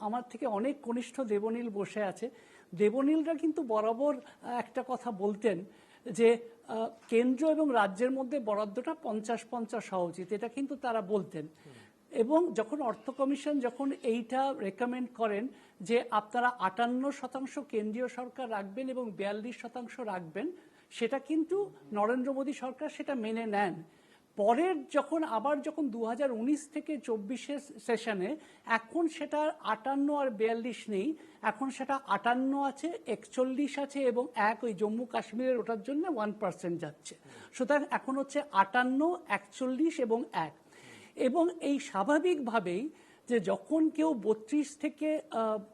আমার থেকে অনেক কনিষ্ঠ দেবনীল বসে আছে, দেবনীলরা কিন্তু বরাবর একটা কথা বলতেন যে কেন্দ্র এবং রাজ্যের মধ্যে বরাদ্দটা 50-50 হওয়া উচিত, এটা কিন্তু তারা বলতেন। এবং যখন অর্থ কমিশন যখন এইটা রেকমেন্ড করেন যে আপনারা 58% কেন্দ্রীয় সরকার রাখবেন এবং 42% রাখবেন, সেটা কিন্তু নরেন্দ্র মোদী সরকার সেটা মেনে নেন। পরের যখন 2019 থেকে 24-এর সেশনে এখন সেটা 58 আর 42 নেই, এখন সেটা 58 আছে, 41 আছে এবং ওই জম্মু কাশ্মীরের ওটার জন্য 1% যাচ্ছে। সুতরাং এখন হচ্ছে 58, 41 এবং 1। এবং এই স্বাভাবিকভাবেই যে যখন কেউ 32 থেকে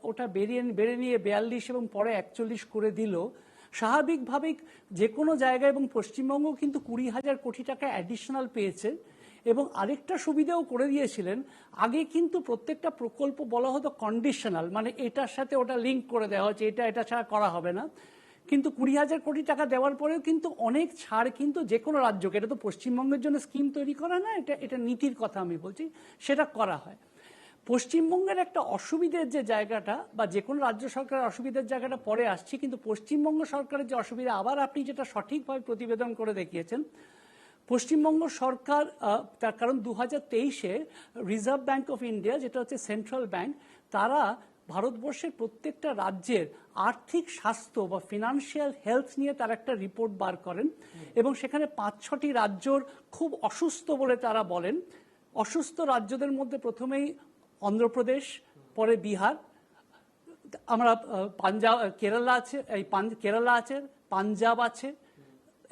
ওটা বেড়ে নিয়ে 42 এবং পরে 41 করে দিল, স্বাভাবিকভাবেই যে কোনো জায়গায়, এবং পশ্চিমবঙ্গ কিন্তু 20,000 কোটি টাকা অ্যাডিশনাল পেয়েছে। এবং আরেকটা সুবিধাও করে দিয়েছিলেন, আগে কিন্তু প্রত্যেকটা প্রকল্প বলা হতো কন্ডিশনাল, মানে এটার সাথে ওটা লিঙ্ক করে দেওয়া হচ্ছে, এটা ছাড়া করা হবে না। কিন্তু 20,000 কোটি টাকা দেওয়ার পরেও কিন্তু অনেক ছাড় কিন্তু যে কোনো রাজ্যকে, এটা তো পশ্চিমবঙ্গের জন্য স্কিম তৈরি করা না, এটা নীতির কথা আমি বলছি, সেটা করা হয়। পশ্চিমবঙ্গের একটা অসুবিধের যে জায়গাটা, বা যে কোনো রাজ্য সরকারের অসুবিধার জায়গাটা পরে আসছি, কিন্তু পশ্চিমবঙ্গ সরকারের যে অসুবিধা, আবার আপনি যেটা সঠিকভাবে প্রতিবেদন করে দেখিয়েছেন, পশ্চিমবঙ্গ সরকার তার কারণ 2023-এ রিজার্ভ ব্যাঙ্ক অফ ইন্ডিয়া, যেটা হচ্ছে সেন্ট্রাল ব্যাঙ্ক, তারা ভারতবর্ষের প্রত্যেকটা রাজ্যের আর্থিক স্বাস্থ্য বা ফিনান্সিয়াল হেলথ নিয়ে তারা একটা রিপোর্ট বার করেন, এবং সেখানে 5-6টি রাজ্যর খুব অসুস্থ বলে তারা বলেন। অসুস্থ রাজ্যদের মধ্যে প্রথমেই অন্ধ্রপ্রদেশ, পরে বিহার, আমরা কেরালা আছে, পাঞ্জাব আছে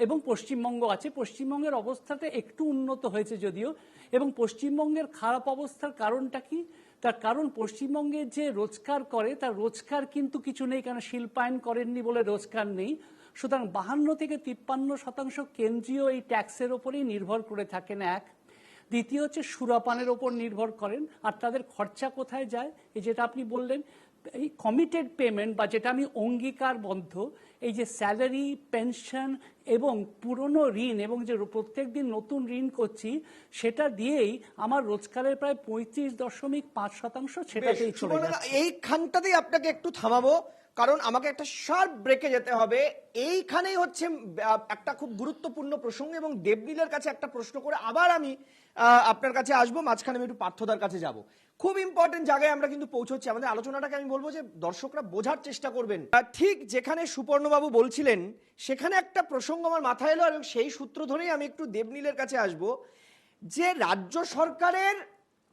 এবং পশ্চিমবঙ্গ আছে। পশ্চিমবঙ্গের অবস্থাটা একটু উন্নত হয়েছে যদিও। এবং পশ্চিমবঙ্গের খারাপ অবস্থার কারণটা কি? তার কারণ পশ্চিমবঙ্গে যে রোজগার করে তার রোজগার কিন্তু কিছু নেই, কারণ শিল্পায়ন করেননি বলে রোজগার নেই। সুতরাং 52 থেকে 53% কেন্দ্রীয় এই ট্যাক্সের ওপরেই নির্ভর করে থাকেন। এক। দ্বিতীয় হচ্ছে সুরাপানের ওপর নির্ভর করেন। আর তাদের খরচা কোথায় যায়? এই যেটা আপনি বললেন, এই কমিটেড পেমেন্ট বা যেটা আমি অঙ্গীকারবদ্ধ, এই যে স্যালারি, পেনশন এবং পুরনো ঋণ, এবং যে প্রত্যেক দিন নতুন ঋণ করছি, সেটা দিয়েই আমার রোজগারের প্রায় 35.5% সেটাতেই চলে যাচ্ছে। এইখানটাতেই আপনাকে একটু থামাবো, কারণ আমাকে একটা শার্প ব্রেকে যেতে হবে। এইখানেই হচ্ছে একটা খুব গুরুত্বপূর্ণ প্রসঙ্গ, এবং দেবনীলের কাছে একটা প্রশ্ন করে আবার আমি আপনার কাছে আসবো। মাঝখানে আমি একটু পার্থদার কাছে যাব। খুব ইম্পর্টেন্ট জায়গায় আমরা কিন্তু পৌঁছচ্ছি। আমাদের আলোচনাটাকে আমি বলবো যে দর্শকরা বোঝার চেষ্টা করবেন। ঠিক যেখানে সুপর্ণবাবু বলছিলেন সেখানে একটা প্রসঙ্গ আমার মাথায় এলো, এবং সেই সূত্র ধরেই আমি একটু দেবনীলের কাছে আসবো, যে রাজ্য সরকারের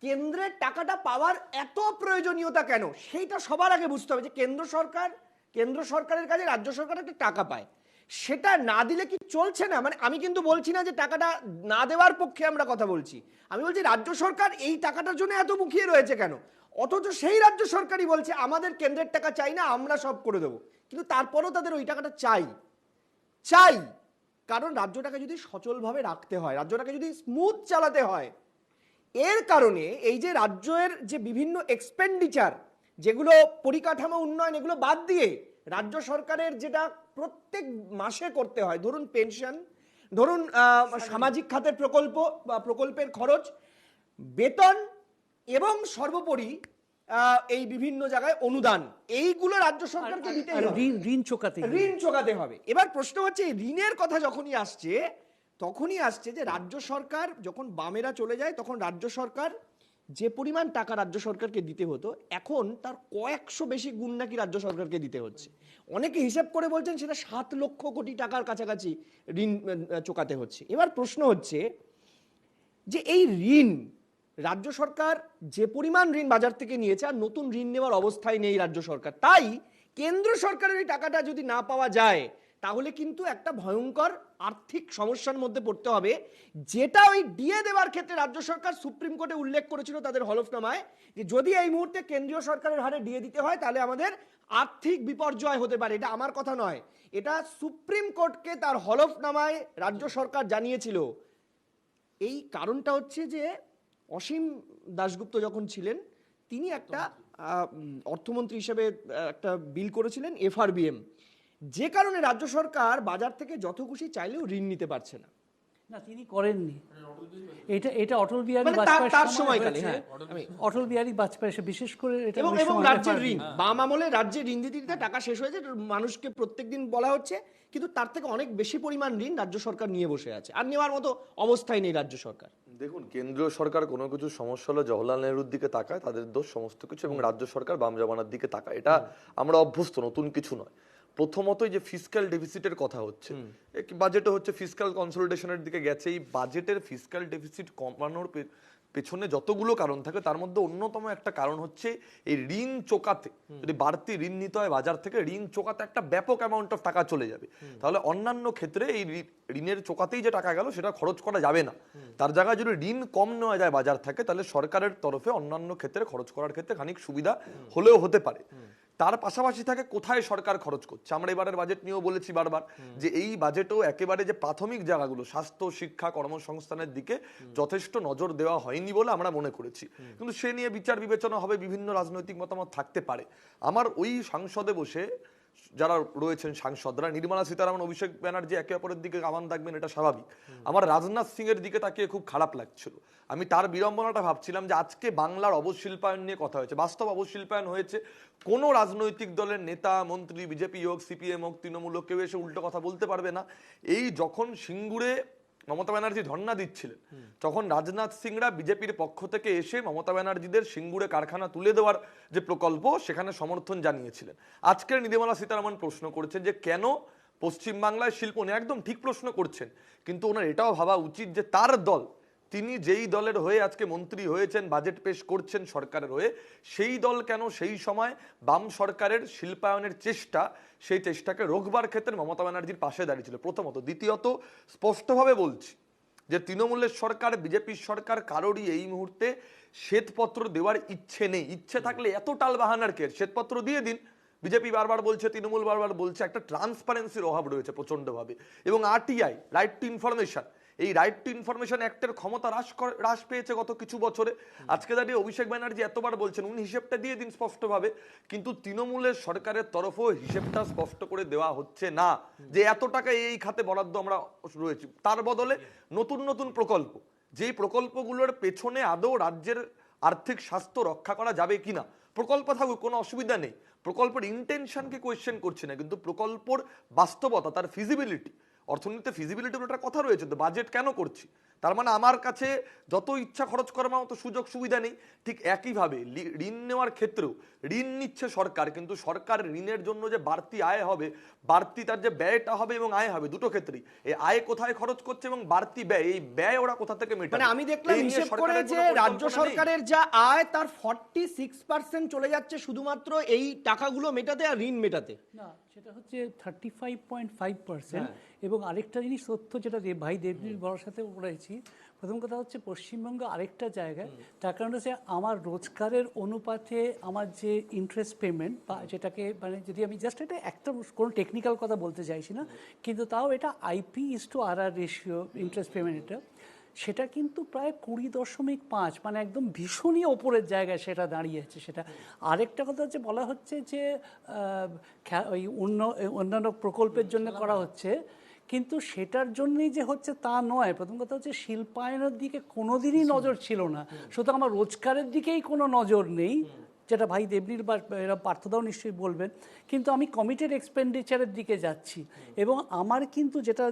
কেন্দ্রের টাকাটা পাওয়ার এত প্রয়োজনীয়তা কেন, সেইটা সবার আগে বুঝতে হবে। যে কেন্দ্র সরকারের কাছে রাজ্য সরকার একটা টাকা পায়, সেটা না দিলে কি চলছে না? মানে আমি কিন্তু বলছি না যে টাকাটা না দেওয়ার পক্ষে আমরা কথা বলছি, আমি বলছি রাজ্য সরকার এই টাকাটার জন্য এত মুখিয়ে রয়েছে কেন, অথচ সেই রাজ্য সরকারই বলছে আমাদের কেন্দ্রের টাকা চাই না, আমরা সব করে দেবো। কিন্তু তারপরও তাদের ওই টাকাটা চাই, কারণ রাজ্যটাকে যদি সচলভাবে রাখতে হয়, রাজ্যটাকে যদি স্মুথ চালাতে হয়, এর কারণে এই যে রাজ্যের যে বিভিন্ন এক্সপেন্ডিচার, যেগুলো পরিকাঠামো উন্নয়ন, এগুলো বাদ দিয়ে রাজ্য সরকারের যেটা প্রত্যেক মাসে করতে হয়, ধরুন পেনশন, ধরুন সামাজিক খাতের প্রকল্প বা প্রকল্পের খরচ, বেতন, এবং সর্বোপরি এই বিভিন্ন জায়গায় অনুদান, এইগুলো রাজ্য সরকারকে দিতে আর হবে, ঋণ চোকাতে গিয়ে। ঋণ চোকাতে হবে। এবার প্রশ্ন হচ্ছে এই ঋণের কথা যখনই আসছে যে রাজ্য সরকার যখন বামেরা চলে যায় তখন রাজ্য সরকার যে পরিমাণ টাকা রাজ্য সরকারকে দিতে হতো এখন তার কয়েকশো বেশি গুণ নাকি রাজ্য সরকারকে দিতে হচ্ছে। অনেকে হিসাব করে বলছেন সেটা 7 লক্ষ কোটি টাকার কাছাকাছি ঋণ চোকাতে হচ্ছে। এবার প্রশ্ন হচ্ছে যে এই ঋণ রাজ্য সরকার যে পরিমাণ ঋণ বাজার থেকে নিয়েছে আর নতুন ঋণ নেওয়ার অবস্থায় নেই রাজ্য সরকার, তাই কেন্দ্র সরকারের এই টাকাটা যদি না পাওয়া যায় তাহলে কিন্তু একটা ভয়ঙ্কর আর্থিক সমস্যার মধ্যে পড়তে হবে, যেটা ওই ডিএ দেওয়ার ক্ষেত্রে রাজ্য সরকার সুপ্রিম কোর্টে উল্লেখ করেছিল তাদের হলফনামায় যে যদি এই মুহূর্তে কেন্দ্রীয় সরকারের হারে ডিএ দিতে হয় তাহলে আমাদের আর্থিক বিপর্যয় হতে পারে। এটা আমার কথা নয়, এটা সুপ্রিম কোর্টকে তার হলফনামায় রাজ্য সরকার জানিয়েছিল। এই কারণটা হচ্ছে যে অসীম দাশগুপ্ত যখন ছিলেন তিনি একটা অর্থমন্ত্রী হিসেবে একটা বিল করেছিলেন এফআরবিএম, যে কারণে রাজ্য সরকার বাজার থেকে যত খুশি চাইলেও ঋণ নিতে পারছে না। না, তিনি করেননি এটা অটল বিহারী মানে বাজপেয়ীর তার সময় সময়কালে, হয়েছে। হ্যাঁ, অটল বিহারী বাজপেয়ী বিশেষ করে এটা এবং ওই এবং সময় রাজ্যের FRB ঋণ বাম আমলে রাজ্যের ঋণ দিতে দিতে টাকা শেষ হয়েছে, মানুষকে প্রত্যেকদিন বলা হচ্ছে, কিন্তু তার থেকে অনেক বেশি পরিমাণ ঋণ রাজ্য সরকার নিয়ে বসে আছে, আর নেওয়ার মতো অবস্থায় নেই রাজ্য সরকার। দেখুন, কেন্দ্রীয় সরকার কোনো কিছু সমস্যা হলে জওহরলাল নেহরুর দিকে তাকায়, তাদের দোষ সমস্ত কিছু, এবং রাজ্য সরকার বাম জামানার দিকে তাকায়। এটা আমরা অভ্যস্ত, নতুন কিছু নয়। প্রথমতই যে ফিসক্যাল ডেফিসিটের কথা হচ্ছে, বাজেটে হচ্ছে ফিসক্যাল কনসলিডেশনের দিকে গেছে। এই বাজেটের ফিসক্যাল ডেফিসিট কমানোর পেছনে যতগুলো কারণ থাকে তার মধ্যে অন্যতম একটা কারণ হচ্ছে এই ঋণ চোকাতে। যদি বাড়তি ঋণ নিতে হয় বাজার থেকে, ঋণ চোকাতে একটা ব্যাপক অ্যামাউন্ট অফ টাকা চলে যাবে। তাহলে অন্যান্য ক্ষেত্রে এই ঋণের চোকাতেই যে টাকা গেল সেটা খরচ করা যাবে না। তার জায়গায় যদি ঋণ কম নেওয়া যায় বাজার থেকে, তাহলে সরকারের তরফে অন্যান্য ক্ষেত্রে খরচ করার ক্ষেত্রে খানিক সুবিধা হলেও হতে পারে। তার পাশাপাশি থাকে কোথায় সরকার খরচ করছে। আমরা এবারের বাজেট নিয়েও বলেছি বারবার যে এই বাজেটেও একেবারে যে প্রাথমিক জায়গাগুলো স্বাস্থ্য, শিক্ষা, কর্মসংস্থানের দিকে যথেষ্ট নজর দেওয়া হয়নি বলে আমরা মনে করেছি। কিন্তু সে নিয়ে বিচার বিবেচনা হবে, বিভিন্ন রাজনৈতিক মতামত থাকতে পারে। আমার ওই সংসদে বসে যারা রয়েছেন সাংসদরা, নির্মলা সীতারামন, অভিষেক ব্যানার্জি একে অপরের দিকে কামান দাগবেন, এটা স্বাভাবিক। আমার রাজনাথ সিং এর দিকে তাকিয়ে খুব খারাপ লাগছিল। আমি তার বিড়ম্বনাটা ভাবছিলাম যে আজকে বাংলার অবশিল্পায়ন নিয়ে কথা হয়েছে, বাস্তব অবশিল্পায়ন হয়েছে। কোনো রাজনৈতিক দলের নেতা, মন্ত্রী, বিজেপি হোক, সিপিএম হোক, তৃণমূল হোক, কেউ এসে উল্টো কথা বলতে পারবে না। এই যখন সিঙ্গুরে মমতা ব্যানার্জি ধর্ণা দিচ্ছিলেন, তখন রাজনাথ সিংরা বিজেপির পক্ষ থেকে এসে মমতা ব্যানার্জিদের সিঙ্গুরে কারখানা তুলে দেওয়ার যে প্রকল্প সেখানে সমর্থন জানিয়েছিলেন। আজকের নির্মলা সীতারামন প্রশ্ন করেছেন যে কেন পশ্চিমবাংলায় শিল্প নেই। একদম ঠিক প্রশ্ন করছেন, কিন্তু ওনার এটাও ভাবা উচিত যে তার দল, তিনি যেই দলের হয়ে আজকে মন্ত্রী হয়েছেন, বাজেট পেশ করছেন সরকারের হয়ে, সেই দল কেন সেই সময় বাম সরকারের শিল্পায়নের চেষ্টা, সেই চেষ্টাকে রোখবার ক্ষেত্রে মমতা ব্যানার্জির পাশে দাঁড়িয়েছিল, প্রথমত। দ্বিতীয়ত, স্পষ্টভাবে বলছি যে তৃণমূলের সরকার, বিজেপির সরকার, কারোরই এই মুহূর্তে শ্বেতপত্র দেওয়ার ইচ্ছে নেই। ইচ্ছে থাকলে এত টাল বাহানার কে, শ্বেতপত্র দিয়ে দিন। বিজেপি বারবার বলছে, তৃণমূল বারবার বলছে, একটা ট্রান্সপারেন্সির অভাব রয়েছে প্রচন্ডভাবে। এবং আরটিআই, রাইট টু ইনফরমেশন, এই রাইট টু ইনফরমেশন অ্যাক্টের ক্ষমতা হ্রাস পেয়েছে গত কিছু বছরে। আজকে দাঁড়িয়ে অভিষেক ব্যানার্জি এতবার বলছেন উনি হিসেবটা দিয়ে দিন স্পষ্টভাবে, কিন্তু তৃণমূলের সরকারের তরফও হিসেবটা স্পষ্ট করে দেওয়া হচ্ছে না যে এত টাকা এই খাতে বরাদ্দ আমরা রয়েছি। তার বদলে নতুন নতুন প্রকল্প, যেই প্রকল্পগুলোর পেছনে আদৌ রাজ্যের আর্থিক স্বাস্থ্য রক্ষা করা যাবে কিনা, প্রকল্প থাকুক, কোনো অসুবিধা নেই, প্রকল্পের ইন্টেনশনকে কোয়েশ্চেন করছে না, কিন্তু প্রকল্পর বাস্তবতা, তার ফিজিবিলিটি, অর্থনীতিতে ফিজিবিলিটির একটা কথা রয়েছে। তো বাজেট কেন করছি, তার মানে আমার কাছে যত ইচ্ছা খরচ করার মতো সুযোগ সুবিধা নেই। ঠিক একইভাবে ঋণ নেওয়ার ক্ষেত্রেও ঋণ নিচ্ছে সরকার, কিন্তু সরকার ঋণের জন্য যে বাড়তি আয় হবে, বাড়তি তার যে ব্যয়টা হবে এবং আয় হবে, দুটো ক্ষেত্রেই এই আয় কোথায় খরচ করছে এবং বাড়তি ব্যয়, এই ব্যয় ওরা কোথা থেকে মেটাবে। মানে আমি দেখলাম হিসেব করে যে রাজ্য সরকারের যা আয় তার 46% চলে যাচ্ছে শুধুমাত্র এই টাকাগুলো মেটাতে আর ঋণ মেটাতে। না, সেটা হচ্ছে 35.5%। এবং আরেকটা জিনিস তথ্য যেটা ভাই দেবজির বড়ার সাথে পড়েছি, প্রথম কথা হচ্ছে পশ্চিমবঙ্গ আরেকটা জায়গায়, তার কারণ হচ্ছে আমার রোজগারের অনুপাতে আমার যে ইন্টারেস্ট পেমেন্ট, বা যেটাকে মানে যদি আমি জাস্ট এটা একটা কোনো টেকনিক্যাল কথা বলতে চাইছি না, কিন্তু তাও এটা IP/RR রেশিও ইন্টারেস্ট পেমেন্ট, সেটা কিন্তু প্রায় 20.5, মানে একদম ভীষণই ওপরের জায়গায় সেটা দাঁড়িয়েছে। সেটা আরেকটা কথা হচ্ছে, বলা হচ্ছে যে ওই অন্যান্য প্রকল্পের জন্য করা হচ্ছে, কিন্তু সেটার জন্যই যে হচ্ছে তা নয়। প্রথম কথা হচ্ছে শিল্পায়নের দিকে কোনোদিনই নজর ছিল না, সুতরাং আমার রোজগারের দিকেই কোনো নজর নেই। যেটা ভাই দেবনীর বা এরা পার্থদাও নিশ্চয়ই বলবেন, কিন্তু আমি কমিটেড এক্সপেন্ডিচারের দিকে যাচ্ছি। এবং আমার কিন্তু যেটা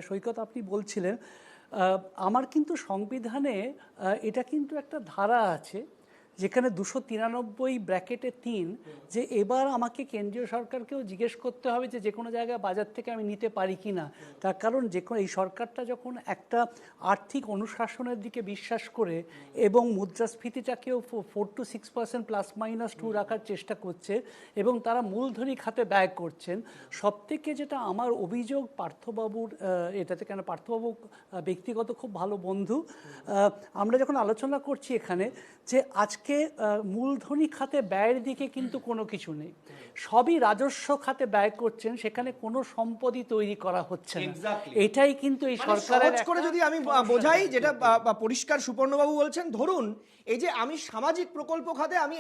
সৈকত আপনি বলছিলেন, আমার কিন্তু সংবিধানে এটা কিন্তু একটা ধারা আছে যেখানে 293(3) যে এবার আমাকে কেন্দ্রীয় সরকারকেও জিজ্ঞেস করতে হবে যে কোনো জায়গায় বাজার থেকে আমি নিতে পারি কি না। তার কারণ এই সরকারটা যখন একটা আর্থিক অনুশাসনের দিকে বিশ্বাস করে এবং মুদ্রাস্ফীতিটাকেও 4 to 6% ±2 রাখার চেষ্টা করছে এবং তারা মূলধনী খাতে ব্যয় করছেন, সবথেকে যেটা আমার অভিযোগ পার্থবাবুর এটাতে, কেন পার্থবাবু ব্যক্তিগত খুব ভালো বন্ধু, আমরা যখন আলোচনা করছি এখানে যে আজকে মূলধনী খাতে ব্যয়ের দিকে কিন্তু কোনো কিছু নেই, সবই রাজস্ব খাতে ব্যয় করছেন, সেখানে কোনো সম্পদই তৈরি করা হচ্ছে না। এটাই কিন্তু এই সরকারের সহজ করে যদি আমি বোঝাই, যেটা পরিষ্কার সুপর্ণবাবু বলছেন, ধরুন এই যে আমি সামাজিক প্রকল্প খাতে আমি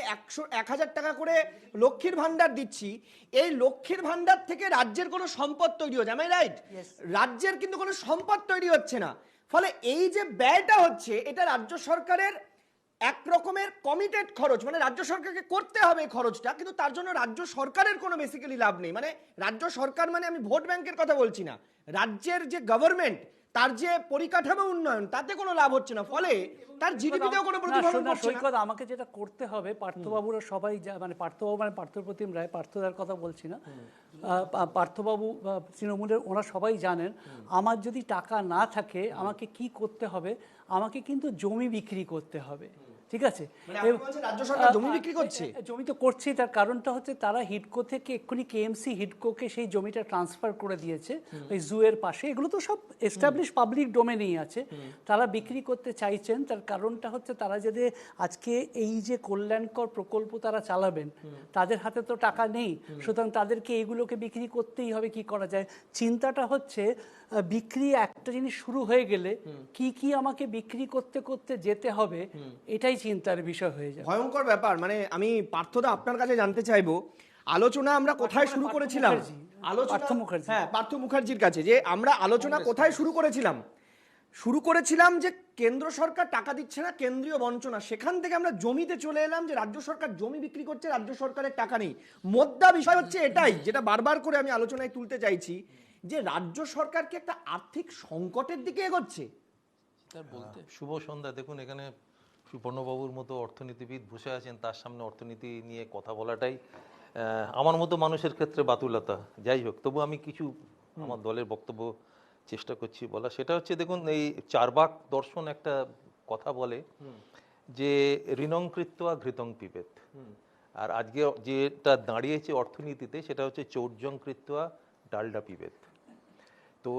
1,000 টাকা করে লক্ষ্মীর ভান্ডার দিচ্ছি, এই লক্ষ্মীর ভান্ডার থেকে রাজ্যের কোনো সম্পদ তৈরি হচ্ছে, আমি রাইট? রাজ্যের কিন্তু কোনো সম্পদ তৈরি হচ্ছে না, ফলে এই যে ব্যয়টা হচ্ছে এটা রাজ্য সরকারের এক রকমের কমিটেড খরচ, মানে রাজ্য সরকারকে করতে হবে খরচটা, কিন্তু তার জন্য রাজ্য সরকারের কোনো বেসিক্যালি লাভ নেই। মানে রাজ্য সরকার মানে আমি ভোট ব্যাংকের কথা বলছি না, রাজ্যের যে গভর্নমেন্ট তার যে পরিকাঠামো উন্নয়ন তাতে কোনো লাভ হচ্ছে না, ফলে তার জিডিপিতেও কোনো প্রতিফলন হচ্ছে না। আমাকে যেটা করতে হবে, পার্থবাবুরা সবাই মানে পার্থবাবু মানে পার্থপ্রতিম রায়, পার্থদার কথা বলছি না, পার্থবাবু তৃণমূলের ওরা সবাই জানেন আমার যদি টাকা না থাকে আমাকে কি করতে হবে, আমাকে কিন্তু জমি বিক্রি করতে হবে, ঠিক আছে? রাজ্য সরকার জমি বিক্রি করছে, জমি তো করছেই, তার কারণটা হচ্ছে তারা হিডকো থেকে এক্ষুনি কেএমসি হিডকোকে সেই জমিটা ট্রান্সফার করে দিয়েছে ওই জুয়ের পাশে, এগুলো তো সব এস্টাবলিশ পাবলিক ডোমেনেই আছে, তারা বিক্রি করতে চাইছেন। তার কারণটা হচ্ছে তারা যদি আজকে এই যে কল্যাণকর প্রকল্প তারা চালাবেন, তাদের হাতে তো টাকা নেই, সুতরাং তাদেরকে এইগুলোকে বিক্রি করতেই হবে। কি করা যায়, চিন্তাটা হচ্ছে বিক্রি একটা জিনিস শুরু হয়ে গেলে কি কি আমাকে বিক্রি করতে করতে যেতে হবে, এটাই চিন্তার বিষয় হয়ে যায়। ভয়ঙ্কর ব্যাপার। মানে আমি পার্থদা আপনার কাছে জানতে চাইবো, আলোচনা আমরা কোথায় শুরু করেছিলাম? হ্যাঁ, পার্থ মুখার্জির কাছে, যে আমরা আলোচনা কোথায় শুরু করেছিলাম যে কেন্দ্র সরকার টাকা দিচ্ছে না, কেন্দ্রীয় বঞ্চনা, সেখান থেকে আমরা জমিতে চলে এলাম যে রাজ্য সরকার জমি বিক্রি করছে, রাজ্য সরকারের টাকা নেই। মোদ্দা বিষয় হচ্ছে এটাই, যেটা বারবার করে আমি আলোচনায় তুলতে চাইছি, যে রাজ্য সরকার কি একটা আর্থিক সংকটের দিকে এগোচ্ছে? শুভ সন্ধ্যা। দেখুন, এখানে সুপর্ণবাবুর মতো অর্থনীতিবিদ বসে আছেন, তার সামনে অর্থনীতি নিয়ে কথা বলাটাই আমার মতো মানুষের ক্ষেত্রে বাতুলতা। যাই হোক, তবু আমি কিছু আমার দলের বক্তব্য চেষ্টা করছি বলা। সেটা হচ্ছে, দেখুন, এই চারবাক দর্শন একটা কথা বলে যে ঋণং কৃত্বা ঘৃতং পিবেত, আর আজকে যেটা দাঁড়িয়েছে অর্থনীতিতে সেটা হচ্ছে চৌর্যং কৃত্বা ডালডা পিবেত। তো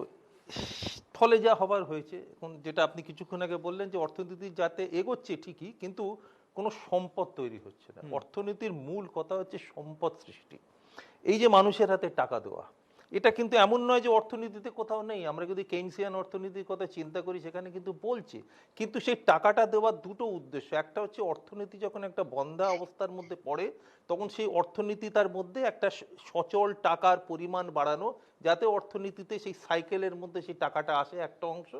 ফলে যা হবার হয়েছে, এখন যেটা আপনি কিছুক্ষণ আগে বললেন যে অর্থনীতি যাতে এগোচ্ছে ঠিকই, কিন্তু কোনো সম্পদ তৈরি হচ্ছে না। অর্থনীতির মূল কথা হচ্ছে সম্পদ সৃষ্টি। এই যে মানুষের হাতে টাকা দেওয়া, এটা কিন্তু এমন নয় যে অর্থনীতিতে কোথাও নেই। আমরা যদি কেইনসিয়ান অর্থনীতির কথা চিন্তা করি সেখানে কিন্তু বলছে, কিন্তু সেই টাকাটা দেওয়ার দুটো উদ্দেশ্য। একটা হচ্ছে অর্থনীতি যখন একটা বন্ধা অবস্থার মধ্যে পড়ে তখন সেই অর্থনীতি তার মধ্যে একটা সচল টাকার পরিমাণ বাড়ানো, যাতে অর্থনীতিতে সেই সাইকেলের মধ্যে সেই টাকাটা আসে একটা অংশ,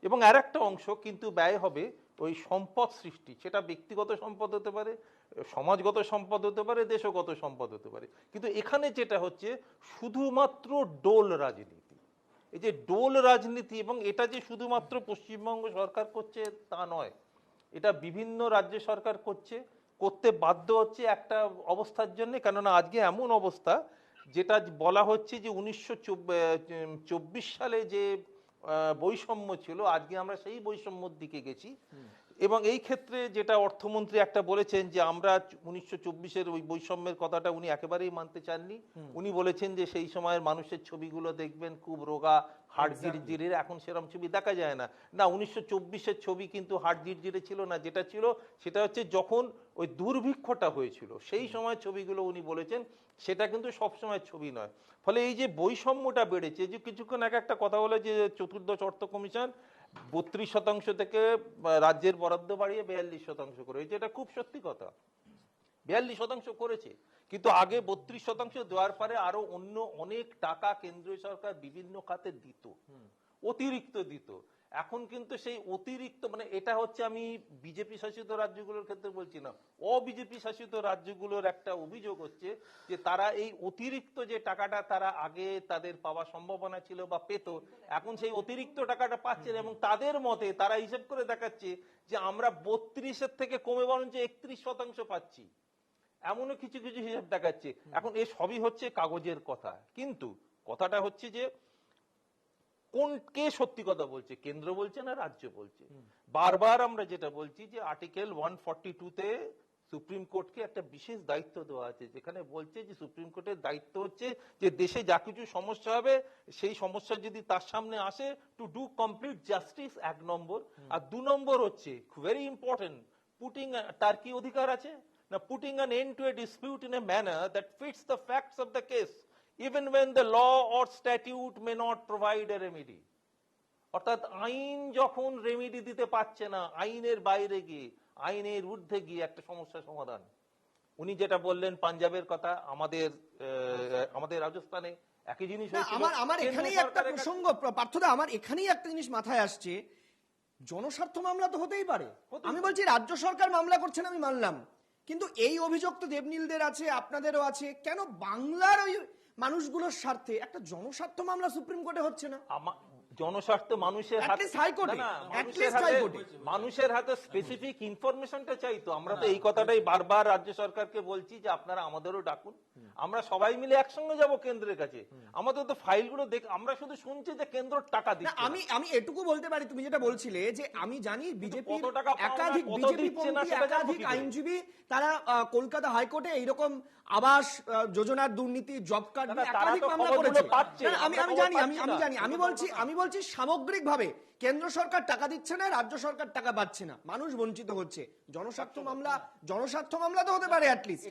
এবং আর একটা অংশ কিন্তু ব্যয় হবে ওই সম্পদ সৃষ্টি। সেটা ব্যক্তিগত সম্পদ হতে পারে, সমাজগত সম্পদ হতে পারে, দেশগত সম্পদ হতে পারে। কিন্তু এখানে যেটা হচ্ছে শুধুমাত্র ডোল রাজনীতি। এই যে ডোল রাজনীতি, এবং এটা যে শুধুমাত্র পশ্চিমবঙ্গ সরকার করছে তা নয়, এটা বিভিন্ন রাজ্য সরকার করতে বাধ্য হচ্ছে একটা অবস্থার জন্য। কেননা আজকে এমন অবস্থা, যেটা বলা হচ্ছে যে 1924 সালে যে বৈষম্য ছিল, আজকে আমরা সেই বৈষম্যর দিকে গেছি। এবং এই ক্ষেত্রে যেটা অর্থমন্ত্রী একটা বলেছেন যে আমরা 1924-এর ওই বৈষম্যের কথাটা উনি একেবারেই মানতে চাননি। উনি বলেছেন যে সেই সময়ের মানুষের ছবিগুলো দেখবেন খুব রোগা, হাড় জিরজিরে, এখন সেরকম ছবি দেখা যায় না। না, 1924-এর ছবি কিন্তু হাড় জিরজিরে ছিল না, যেটা ছিল সেটা হচ্ছে যখন ওই দুর্ভিক্ষটা হয়েছিল সেই সময় ছবিগুলো উনি বলেছেন, সেটা কিন্তু সবসময় ছবি নয়। ফলে এই যে বৈষম্যটা বেড়েছে, যে কিছুক্ষণ আগে একটা কথা বলে যে চতুর্দশ অর্থ কমিশন 32% থেকে রাজ্যের বরাদ্দ বাড়িয়ে 42% করেছে, এটা খুব সত্যি কথা। 42% করেছে, কিন্তু আগে 32% দেওয়ার পরে আরো অন্য অনেক টাকা কেন্দ্রীয় সরকার বিভিন্ন খাতে দিত, অতিরিক্ত দিত। এখন কিন্তু সেই অতিরিক্ত মানে এটা হচ্ছে আমি বিজেপি শাসিত রাজ্যগুলোর ক্ষেত্রে বলছি না, অবিজেপি শাসিত রাজ্যগুলোর একটা অভিযোগ হচ্ছে যে তারা এই অতিরিক্ত যে টাকাটা তারা আগে তাদের পাওয়ার সম্ভাবনা ছিল বা পেত, এখন সেই অতিরিক্ত টাকাটা পাচ্ছেন এবং তাদের মতে তারা হিসেব করে দেখাচ্ছে যে আমরা 32-এর থেকে কমে বরঞ্চ 31% পাচ্ছি, এমনও কিছু কিছু হিসাব দেখাচ্ছে। এখন এ সবই হচ্ছে কাগজের কথা, কিন্তু কথাটা হচ্ছে যে কে সত্যি কথা বলছে, কেন্দ্র বলছে না রাজ্য বলছে? বারবার আমরা যেটা বলছি যে আর্টিকেল 142-তে সুপ্রিম কোর্টকে একটা বিশেষ দায়িত্ব দেওয়া আছে, যেখানে বলছে যে সুপ্রিম কোর্টের দায়িত্ব হচ্ছে যে দেশে যা কিছু সমস্যা হবে সেই সমস্যা যদি তার সামনে আসে টু ডু কমপ্লিট জাস্টিস, 1 নম্বর। আর 2 নম্বর হচ্ছে ভেরি ইম্পর্টেন্ট, পুটিং, তার কি অধিকার আছে না, putting an end to a dispute in a manner that fits the facts of the case even when the law or statute may not provide a remedy। অর্থাৎ আইন যখন রেমেডি দিতে পারছে না, আইনের বাইরে গিয়ে, আইনের ঊর্ধ্বে গিয়ে একটা সমস্যার সমাধান। উনি যেটা বললেন পাঞ্জাবের কথা, আমাদের রাজস্থানে একই জিনিস হয়েছিল। আমার এখানেই একটা প্রসঙ্গ পার্থদা, আমার এখানেই একটা জিনিস মাথায় আসছে, জনস্বার্থ মামলা তো হতেই পারে। আমি বলছি রাজ্য সরকার মামলা করছেন, আমি মানলাম, কিন্তু এই অভিযোগ তো দেবনীলদের আছে, আপনাদেরও আছে, কেন বাংলার ওই মানুষগুলোর স্বার্থে একটা জনস্বার্থ মামলা সুপ্রিম কোর্টে হচ্ছে না? জনস্বার্থ মানুষের হাতে, মানুষের হাতে স্পেসিফিক ইনফরমেশনটা চাইতো। আমরা তো এই কথাটাই বারবার রাজ্য সরকারকে বলছি যে আপনারা আমাদেরও ডাকুন, আমরা সবাই মিলে একসঙ্গে যাব কেন্দ্রের কাছে। আমাদের তো ফাইলগুলো দেখ, আমরা শুধু শুনছি যে কেন্দ্র টাকা দিচ্ছে। আমি এটুকু বলতে পারি, তুমি যেটা বলছিলে যে আমি জানি বিজেপি একাধিক একাধিক আইনজীবী তারা কলকাতা হাইকোর্টে এইরকম আবাস যোজনার দুর্নীতি, জব কার্ড একাধিক মামলা করেছে। আমি জানি, আমি বলছি সামগ্রিকভাবে কেন্দ্র সরকার টাকা দিচ্ছে না, রাজ্য সরকার টাকা পাচ্ছে না, মানুষ বঞ্চিত হচ্ছে। জনস্বার্থ মামলা তো হতে পারে অ্যাটলিস্ট।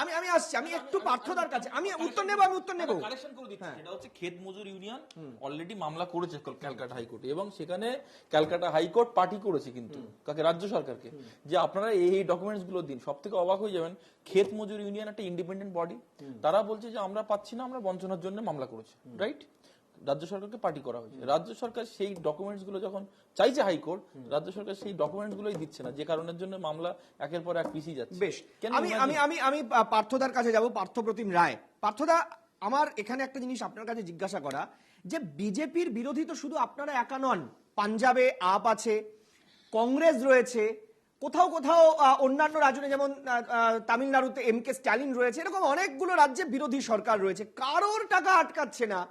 আমি আসছি, আমি একটু পার্থদার কাছে, আমি উত্তর নেব। কারেকশন করে দিচ্ছি, সেটা হচ্ছে ক্ষেত মজুর ইউনিয়ন অলরেডি মামলা করেছে ক্যালকাটা হাইকোর্টে, এবং সেখানে ক্যালকাটা হাইকোর্ট পার্টি করেছে কিন্তু কাকে, রাজ্য সরকারকে, যে আপনারা এই ডকুমেন্টস গুলো দিন। সব থেকে অবাক হয়ে যাবেন, ক্ষেত মজুর ইউনিয়ন একটা ইন্ডিপেন্ডেন্ট বডি, তারা বলছে যে আমরা পাচ্ছি না, আমরা বঞ্চনার জন্য মামলা করেছি, রাইট? রাজ্য সরকারকে পার্টি করা হয়েছে, রাজ্য সরকার সেই ডকুমেন্টস গুলো যখন চাইছে হাইকোর্ট, রাজ্য সরকার সেই ডকুমেন্টস গুলোই দিচ্ছে না, যে কারণের জন্য মামলা একের পর এক পিছিয়ে যাচ্ছে। বেশ, আমি পার্থদার কাছে যাব, পার্থপ্রতিম রায়। পার্থদা, আমার এখানে একটা জিনিস আপনার কাছে জিজ্ঞাসা করা, যে বিজেপির বিরোধী তো শুধু আপনারা একা নন, পাঞ্জাবে আপ আছে, কংগ্রেস রয়েছে, কোথাও কোথাও অন্যান্য রাজ্যে যেমন তামিলনাড়ুতে এমকে স্ট্যালিন রয়েছে, এরকম অনেকগুলো রাজ্যে বিরোধী সরকার রয়েছে, কারোর টাকা আটকাচ্ছে না,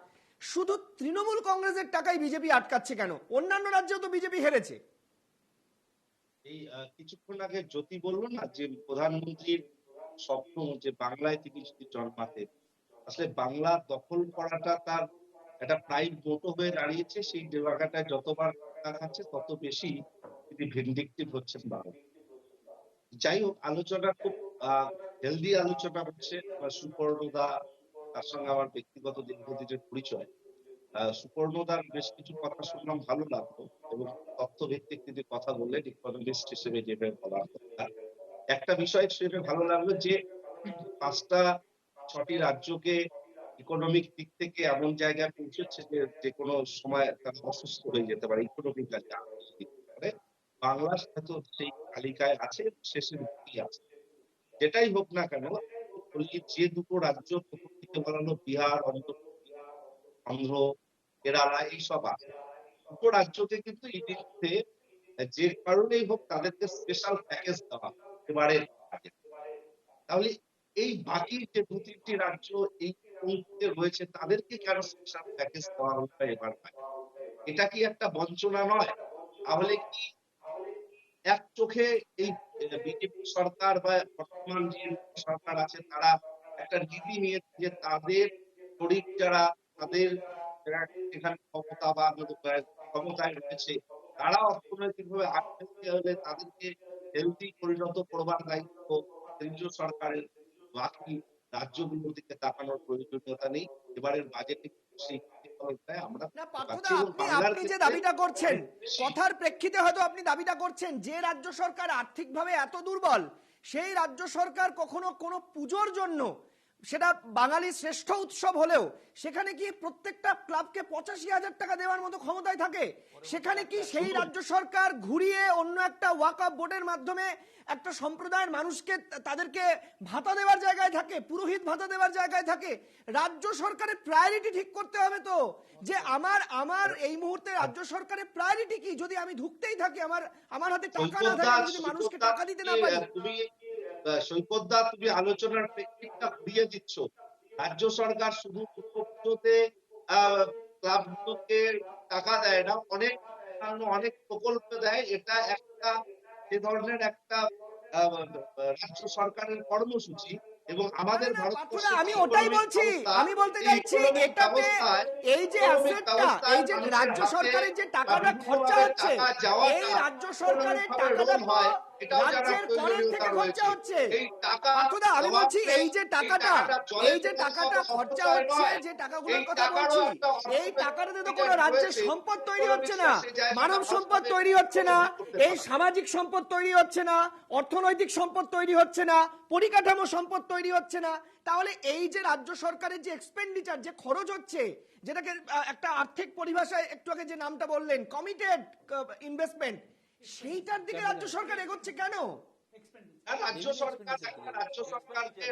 শুধু তৃণমূল কংগ্রেসের টাকাই বিজেপি আটকাচ্ছে কেন? অন্যান্য রাজ্যেও তো বিজেপি হেরেছে। এই কিছুক্ষণ আগে জ্যোতি বললো না যে প্রধানমন্ত্রীর স্বপ্ন যে বাংলায় তিনি যদি জন্মাতে, আসলে বাংলা দখল করাটা তার একটা প্রাইম মোটো হয়ে দাঁড়িয়েছে। সেই জায়গাটায় যতবার খাচ্ছে তত বেশি তিনি ভিন্ডিকটিভ হচ্ছেন বাংলা। যাই হোক, আলোচনা খুব হেলদি আলোচনা হচ্ছে। সুপর্ণদা, তার সঙ্গে আমার ব্যক্তিগত দীর্ঘদিনের পরিচয়, সুপর্ণদার বেশ কিছু কথা শুনলাম, ভালো লাগলো, এবং তথ্যভিত্তিক তিনি কথা বললেন ইকোনমিস্ট হিসেবে যেভাবে বলা দরকার। একটা বিষয় হিসেবে ভালো লাগলো যে 5-6টি রাজ্যকে ইকোনমিক দিক থেকে এমন জায়গায় পৌঁছেছে যে কোনো সময় তারা অসুস্থ হয়ে যেতে পারে, ইকোনমিক বাংলার সাথে সেই তালিকায় আছে, শেষের দিকে আছে। যেটাই হোক না কেন, যে দুটো রাজ্য প্রথম দিকে বলানো, বিহার, অন্ধ্র, কেরালা, এইসব আছে, দুটো রাজ্যকে কিন্তু ইতিমধ্যে যে কারণেই হোক তাদেরকে স্পেশাল প্যাকেজ দেওয়া এবারে। তাহলে এই বাকি যে 2-3টি রাজ্য এই মুহূর্তে রয়েছে তাদেরকে কেন স্পেশাল প্যাকেজ দেওয়া হলো এবার? এটা কি একটা বঞ্চনা নয়? তাহলে কি এক চোখে এই বিজেপি সরকার বা বর্তমান যে সরকার আছে তারা একটা নীতি নিয়েছে যে তাদের শরীর যারা, তাদের এখানে ক্ষমতা বা ক্ষমতায় রয়েছে, তারা অর্থনৈতিকভাবে আর্থিক হলে তাদেরকে হেলদি পরিণত করবার দায়িত্ব কেন্দ্রীয় সরকারের। বাকি রাজ্যগুলোর দিকে তাকানোর প্রয়োজনীয়তা নেই। এবারের বাজেটে সেই আপনি যে দাবিটা করছেন, কথার প্রেক্ষিতে হয়তো আপনি দাবিটা করছেন যে রাজ্য সরকার আর্থিকভাবে এত দুর্বল, সেই রাজ্য সরকার কখনো কোনো পুজোর জন্য সেটা বাঙালির শ্রেষ্ঠ উৎসব হলেও সেখানে কি প্রত্যেকটা ক্লাবকে 85,000 টাকা দেওয়ার মতো ক্ষমতায় থাকে? সেখানে কি সেই রাজ্য সরকার ঘুরিয়ে অন্য একটা ওয়াকফ বোর্ডের মাধ্যমে একটা সম্প্রদায়ের মানুষকে তাদেরকে ভাতা দেওয়ার জায়গায় থাকে, পুরোহিত ভাতা দেওয়ার জায়গায় থাকে? রাজ্য সরকারের প্রায়োরিটি ঠিক করতে হবে তো, যে আমার এই মুহূর্তে রাজ্য সরকারের প্রায়োরিটি কি? যদি আমি ঢুকতেই থাকি, আমার হাতে টাকা না থাকে, আমি যদি মানুষকে টাকা দিতে না পারি। তুমি সৈকতদা, তুমি আলোচনার প্রেক্ষিতটা ঘুরিয়ে দিচ্ছ। রাজ্য সরকার শুধু পুজোতে ক্লাবগুলোকে টাকা দেয় না, অনেক প্রকল্প দেয়। এটা একটা যে ধরনের একটা রাজ্য সরকারের কর্মসূচি, এবং আমাদের ভারতবর্ষে আমি ওটাই বলছি, আমি বলতে চাইছি এটাতে এই যে অ্যাসেটটা, এই যে রাজ্য সরকারের যে টাকাটা খরচা হচ্ছে, এই রাজ্য সরকারের টাকাটা রাজ্যের করের থেকে খরচা হচ্ছে। পার্থদা, আমি বলছি এই যে টাকাটা খরচা হচ্ছে, যে টাকাগুলোর কথা বলছি, এই টাকাটাতে তো কোনো রাজ্যের সম্পদ তৈরি হচ্ছে না, মানব সম্পদ তৈরি হচ্ছে না, এই সামাজিক সম্পদ তৈরি হচ্ছে না, অর্থনৈতিক সম্পদ তৈরি হচ্ছে না, পরিকাঠামো সম্পদ তৈরি হচ্ছে না। তাহলে এই যে রাজ্য সরকারের যে এক্সপেন্ডিচার, যে খরচ হচ্ছে, যেটাকে একটা আর্থিক পরিভাষায় একটু আগে যে নামটা বললেন, কমিটেড ইনভেস্টমেন্ট, সেইটার দিকে রাজ্য সরকার এগোচ্ছে কেন? রাজ্য সরকারকে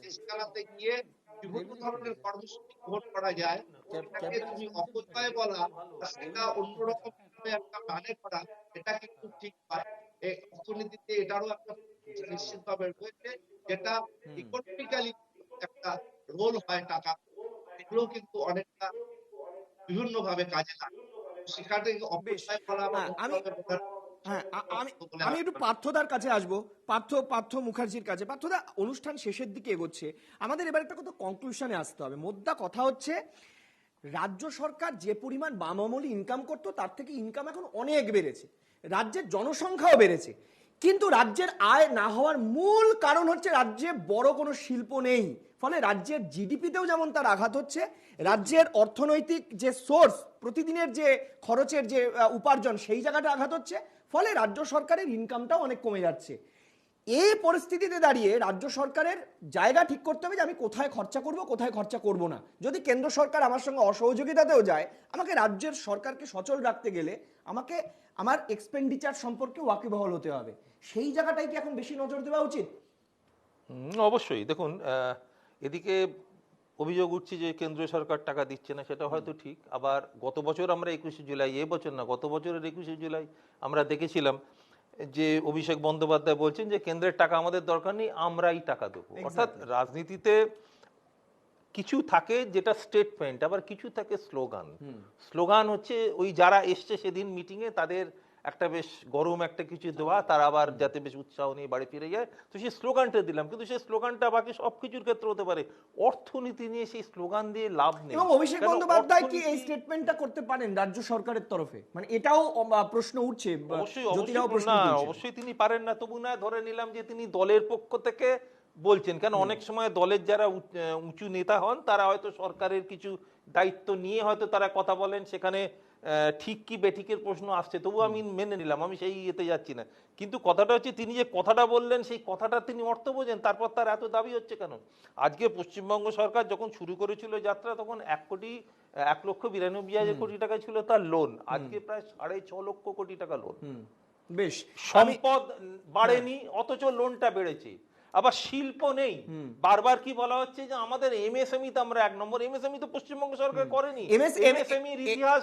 দেশ চালাতে গিয়ে বিভিন্ন ধরনের কর্মসূচি গ্রহণ করা যায়। সেটাকে তুমি অপচয় বলা, সেটা অন্যরকম একটা মানে করা, এটা কিন্তু ঠিক নয়। এই অর্থনীতিতে এটারও একটা নিশ্চিতভাবে রয়েছে, যেটা ইকোনমিক্যালি একটা রোল হয় টাকা, এগুলো কিন্তু অনেকটা বিভিন্ন ভাবে কাজে লাগে। সেখানে অপচয় করা বা আমি একটু পার্থদার কাছে আসবো, পার্থ মুখার্জির কাছে। পার্থদা, অনুষ্ঠান শেষের দিকে এগোচ্ছে, আমাদের এবার একটা কথা কনক্লুশনে আসতে হবে। মোদ্দা কথা হচ্ছে, রাজ্য সরকার যে পরিমাণ বাম আমলে ইনকাম করতো, তার থেকে ইনকাম এখন অনেক বেড়েছে, রাজ্যের জনসংখ্যাও বেড়েছে, কিন্তু রাজ্যের আয় না হওয়ার মূল কারণ হচ্ছে রাজ্যে বড় কোনো শিল্প নেই। ফলে রাজ্যের জিডিপিতেও যেমন তার আঘাত হচ্ছে, রাজ্যের অর্থনৈতিক যে সোর্স, প্রতিদিনের যে খরচের যে উপার্জন, সেই জায়গাটা আঘাত হচ্ছে। ফলে রাজ্য সরকারের ইনকামটাও অনেক কমে যাচ্ছে। এই পরিস্থিতিতে দাঁড়িয়ে রাজ্য সরকারের জায়গা ঠিক করতে হবে যে আমি কোথায় খরচা করব, কোথায় খরচা করব না। যদি কেন্দ্র সরকার আমার সঙ্গে অসহযোগিতাতেও যায়, আমাকে রাজ্যের সরকারকে সচল রাখতে গেলে আমাকে আমার এক্সপেন্ডিচার সম্পর্কে ওয়াকিবহাল হতে হবে। সেই জায়গাটাই কি এখন বেশি নজর দেওয়া উচিত? অবশ্যই। দেখুন, এদিকে অভিযোগ উঠছে যে কেন্দ্রীয় সরকার টাকা দিচ্ছে না, সেটা হয়তো ঠিক। আবার গত বছর আমরা 21শে জুলাই, এবছর না, গত বছরের 21শে জুলাই আমরা দেখেছিলাম যে অভিষেক বন্দ্যোপাধ্যায় বলছেন যে কেন্দ্রের টাকা আমাদের দরকার নেই, আমরাই টাকা দেবো। অর্থাৎ রাজনীতিতে কিছু থাকে যেটা স্টেটমেন্ট, আবার কিছু থাকে স্লোগান। স্লোগান হচ্ছে ওই যারা এসছে সেদিন মিটিংয়ে তাদের একটা বেশ গরম একটা কিছু দেওয়া, তারা আবার যাতে বেশ উৎসাহ নিয়ে বাড়ি ফিরে যায়, তো সেই স্লোগানটা দিলাম। কিন্তু সেই স্লোগানটা বাকি সবকিছুর ক্ষেত্রে হতে পারে, অর্থনীতি নিয়ে সেই স্লোগান দিয়ে লাভ নেই। এবং অভিষেক বন্দ্যোপাধ্যায় কি এই স্টেটমেন্টটা করতে পারেন রাজ্য সরকারের তরফে? মানে এটাও প্রশ্ন উঠছে। অবশ্যই তিনি পারেন না, তবু না ধরে নিলাম যে তিনি দলের পক্ষ থেকে বলছেন। কেন অনেক সময় দলের যারা উঁচু নেতা হন, তারা হয়তো সরকারের কিছু দায়িত্ব নিয়ে হয়তো তারা কথা বলেন, সেখানে ঠিক কি বেঠিকের প্রশ্ন আসছে, তবু আমি মেনে নিলাম, আমি সেই ইয়েতে যাচ্ছি না। কিন্তু কথাটা হচ্ছে তিনি যে কথাটা বললেন, সেই কথাটা তিনি অর্থ বোঝেন, তারপর তার এত দাবি হচ্ছে কেন? আজকে পশ্চিমবঙ্গ সরকার যখন শুরু করেছিল যাত্রা, তখন 1,92,92,000 কোটি টাকা ছিল তার লোন, আজকে প্রায় 6.5 লক্ষ কোটি টাকা লোন। বেশ, সম্পদ বাড়েনি, অথচ লোনটা বেড়েছে। আবার শিল্প নেই, বারবার কি বলা হচ্ছে যে আমাদের এমএসএমই তো আমরা 1 নম্বর। এমএসএমই তো পশ্চিমবঙ্গ সরকার করেনি। এমএসএমই ইতিহাস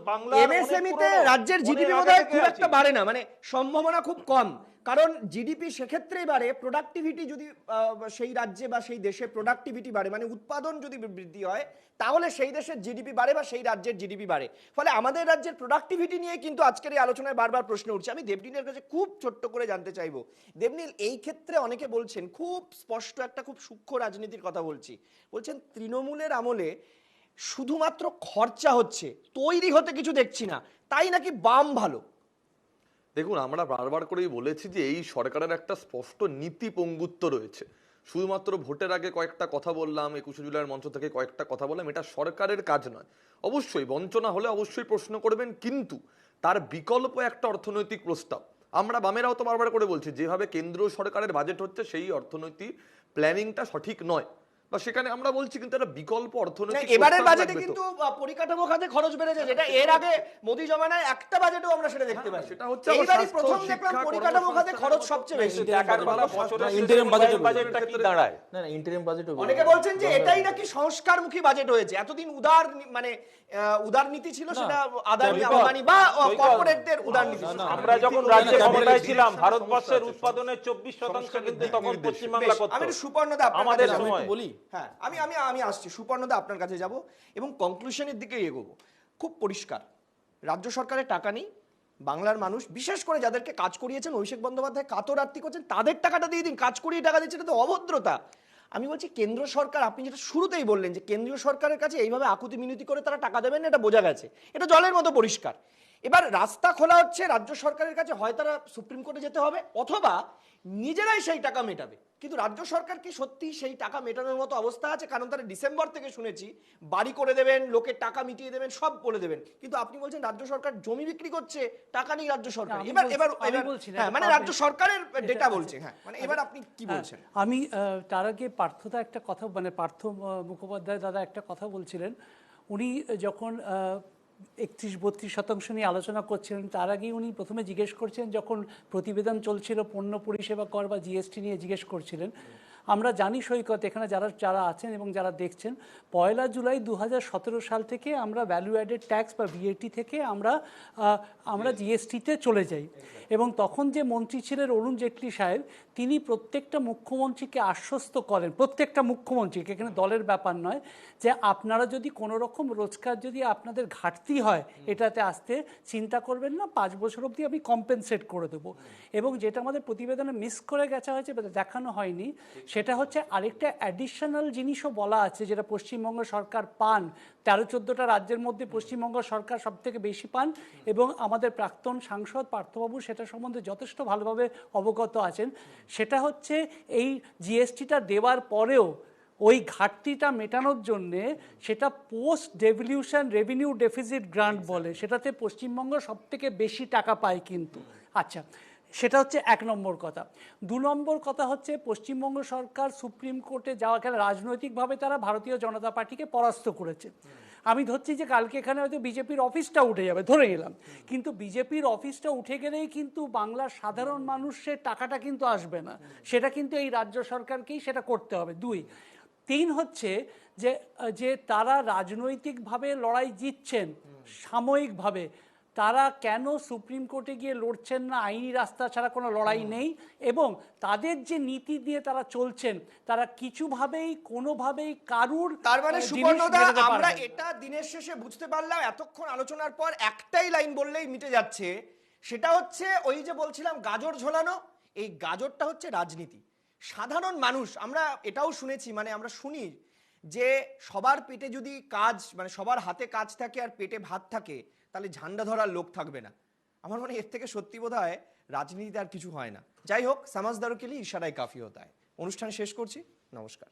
বাংলা এমএসএমই তে রাজ্যের জিডিপি বোধহয় খুব একটা বাড়ে না, মানে সম্ভাবনা খুব কম। কারণ জিডিপি সেক্ষেত্রেই বাড়ে প্রোডাক্টিভিটি, যদি সেই রাজ্যে বা সেই দেশে প্রোডাক্টিভিটি বাড়ে, মানে উৎপাদন যদি বৃদ্ধি হয়, তাহলে সেই দেশের জিডিপি বাড়ে বা সেই রাজ্যের জিডিপি বাড়ে। ফলে আমাদের রাজ্যের প্রোডাক্টিভিটি নিয়ে কিন্তু আজকের এই আলোচনায় বারবার প্রশ্ন উঠছে। আমি দেবনীলের কাছে খুব ছোট্ট করে জানতে চাইবো, দেবনীল, এই ক্ষেত্রে অনেকে বলছেন, খুব স্পষ্ট একটা খুব সূক্ষ্ম রাজনীতির কথা বলছেন তৃণমূলের আমলে শুধুমাত্র খরচা হচ্ছে, তৈরি হতে কিছু দেখছি না, তাই নাকি বাম ভালো। দেখুন, আমরা বারবার করেই বলেছি যে এই সরকারের একটা স্পষ্ট নীতি পঙ্গুত্ব রয়েছে। শুধুমাত্র ভোটের আগে কয়েকটা কথা বললাম, 21শে জুলাইয়ের মঞ্চ থেকে কয়েকটা কথা বললাম, এটা সরকারের কাজ নয়। অবশ্যই বঞ্চনা হলে অবশ্যই প্রশ্ন করবেন, কিন্তু তার বিকল্প একটা অর্থনৈতিক প্রস্তাব আমরা বামেরাও তো বারবার করে বলছি, যেভাবে কেন্দ্রীয় সরকারের বাজেট হচ্ছে সেই অর্থনৈতিক প্ল্যানিংটা সঠিক নয়, বা সেখানে আমরা বলছি কিন্তু একটা বিকল্প অর্থনৈতিক এবারের প্রস্তাব বাজেটে লাগবে তো। কিন্তু পরিকাঠামো খাতে খরচ বেড়েছে, যেটা এর আগে মোদি জমানায় একটা বাজেটেও আমরা সেটা দেখতে পাই। সেটা হচ্ছে এইবারই স্বাস্থ্য, প্রথম শিক্ষা, দেখলাম পরিকাঠামো খাতে খরচ সবচেয়ে বেশি। ইন্টারিম বাজেটটা কি দাঁড়ায়? না না ইন্টারিম বাজেট অনেকে বলছেন যে এটাই নাকি সংস্কারমুখী বাজেট হয়েছে, এতদিন উদার মানে উদার নীতি ছিল, সেটা আদানি আম্বানি বা কর্পোরেটদের উদার নীতি ছিল। আমরা যখন রাজ্যে ক্ষমতায় ছিলাম ভারতবর্ষের উৎপাদনের 24% কিন্তু তখন পশ্চিমবাংলা করত। আমি একটু সুপর্ণদা আপনার আমাদের কাছে যাবো। সময় বলি হ্যাঁ আমি আসছি সুপর্ণদা আপনার কাছে যাব এবং কনক্লুশনের দিকে এগোবো। খুব পরিষ্কার, রাজ্য সরকারের টাকা নেই, বাংলার মানুষ বিশেষ করে যাদেরকে কাজ করিয়েছেন অভিষেক বন্দ্যোপাধ্যায় কাতর আর্তি করছেন, তাদের টাকাটা দিয়ে দিন, কাজ করিয়ে টাকা দিচ্ছেন, এটা তো অভদ্রতা। আমি বলছি কেন্দ্র সরকার, আপনি যেটা শুরুতেই বললেন যে কেন্দ্রীয় সরকারের কাছে এইভাবে আকুতি মিনতি করে তারা টাকা দেবেন না, এটা বোঝা গেছে, এটা জলের মতো পরিষ্কার। এবার রাস্তা খোলা হচ্ছে রাজ্য সরকারের কাছে, হয় তারা সুপ্রিম কোর্টে যেতে হবে অথবা নিজেরাই সেই টাকা মেটাবে। কিন্তু রাজ্য সরকার কি সত্যি সেই টাকা মেটানোর মতো অবস্থা আছে? কারণ তারা ডিসেম্বর থেকে শুনেছি বাড়ি করে দেবেন, লোকের টাকা মিটিয়ে দেবেন, সব করে দেবেন, কিন্তু আপনি বলছেন রাজ্য সরকার জমি বিক্রি করছে, টাকা নেই রাজ্য সরকার। এবার এবার হ্যাঁ মানে রাজ্য সরকারের ডেটা বলছে, হ্যাঁ মানে এবার আপনি কি বলছেন? আমি তার আগে পার্থদা একটা কথা, মানে পার্থ মুখোপাধ্যায় দাদা একটা কথা বলছিলেন, উনি যখন 31-32% নিয়ে আলোচনা করছিলেন, তার আগেই উনি প্রথমে জিজ্ঞেস করছেন, যখন প্রতিবেদন চলছিল পণ্য পরিষেবা কর বা জিএসটি নিয়ে জিজ্ঞেস করছিলেন। আমরা জানি সৈকত, এখানে যারা আছেন এবং যারা দেখছেন, 1 জুলাই 2017 সাল থেকে আমরা ভ্যালু অ্যাডেড ট্যাক্স বা ভিএটি থেকে আমরা জিএসটিতে চলে যাই। এবং তখন যে মন্ত্রী ছিলেন অরুণ জেটলি সাহেব, তিনি প্রত্যেকটা মুখ্যমন্ত্রীকে আশ্বস্ত করেন, প্রত্যেকটা মুখ্যমন্ত্রীকে, এখানে দলের ব্যাপার নয়, যে আপনারা যদি কোনো রকম রোজগার যদি আপনাদের ঘাটতি হয় এটাতে আসতে চিন্তা করবেন না, 5 বছর অবধি আমি কম্পেনসেট করে দেবো। এবং যেটা আমাদের প্রতিবেদনে মিস করে গেছে হয়েছে, দেখানো হয়নি, সেটা হচ্ছে আরেকটা অ্যাডিশনাল জিনিসও বলা আছে, যেটা পশ্চিমবঙ্গ সরকার পান, 13-14টা রাজ্যের মধ্যে পশ্চিমবঙ্গ সরকার সব থেকে বেশি পান, এবং আমাদের প্রাক্তন সাংসদ পার্থবাবু সেটা সম্বন্ধে যথেষ্ট ভালোভাবে অবগত আছেন। সেটা হচ্ছে এই জিএসটিটা দেওয়ার পরেও ওই ঘাটতিটা মেটানোর জন্যে, সেটা post devolution revenue deficit grant বলে, সেটাতে পশ্চিমবঙ্গ সব থেকে বেশি টাকা পায় কিন্তু। আচ্ছা, সেটা হচ্ছে 1 নম্বর কথা। 2 নম্বর কথা হচ্ছে পশ্চিমবঙ্গ সরকার সুপ্রিম কোর্টে যাওয়া, গেলে রাজনৈতিকভাবে তারা ভারতীয় জনতা পার্টিকে পরাস্ত করেছে। আমি ধরছি যে কালকে এখানে হয়তো বিজেপির অফিসটা উঠে যাবে, ধরে নিলাম, কিন্তু বিজেপির অফিসটা উঠে গেলেই কিন্তু বাংলার সাধারণ মানুষের টাকাটা কিন্তু আসবে না, সেটা কিন্তু এই রাজ্য সরকারকেই সেটা করতে হবে। 2, 3 হচ্ছে যে তারা রাজনৈতিকভাবে লড়াই জিতছেন সাময়িকভাবে, তারা কেন সুপ্রিম কোর্টে গিয়ে লড়ছেন না? আইনি রাস্তা ছাড়া কোনো লড়াই নেই, এবং তাদের যে নীতি দিয়ে তারা চলছেন, তারা কিছুভাবেই কোনোভাবেই কারুর, তার মানে সুপর্ণদা আমরা এটা দিনের শেষে বুঝতে পারলাম এতক্ষণ আলোচনার পর, একটাই লাইন বললেই মিটে যাচ্ছে, সেটা হচ্ছে ওই যে বলছিলাম গাজর ঝোলানো, এই গাজরটা হচ্ছে রাজনীতি। সাধারণ মানুষ, আমরা এটাও শুনেছি, মানে আমরা শুনি যে সবার পেটে যদি কাজ, মানে সবার হাতে কাজ থাকে আর পেটে ভাত থাকে, তাহলে ঝান্ডা ধরার লোক থাকবে না। আমার মনে এর থেকে সত্যি বোধহয় রাজনীতিতে আর কিছু হয় না। যাই হোক, সমাজদারও কে লিয়ে ইশারায় কাফি হতা হয়। অনুষ্ঠান শেষ করছি, নমস্কার।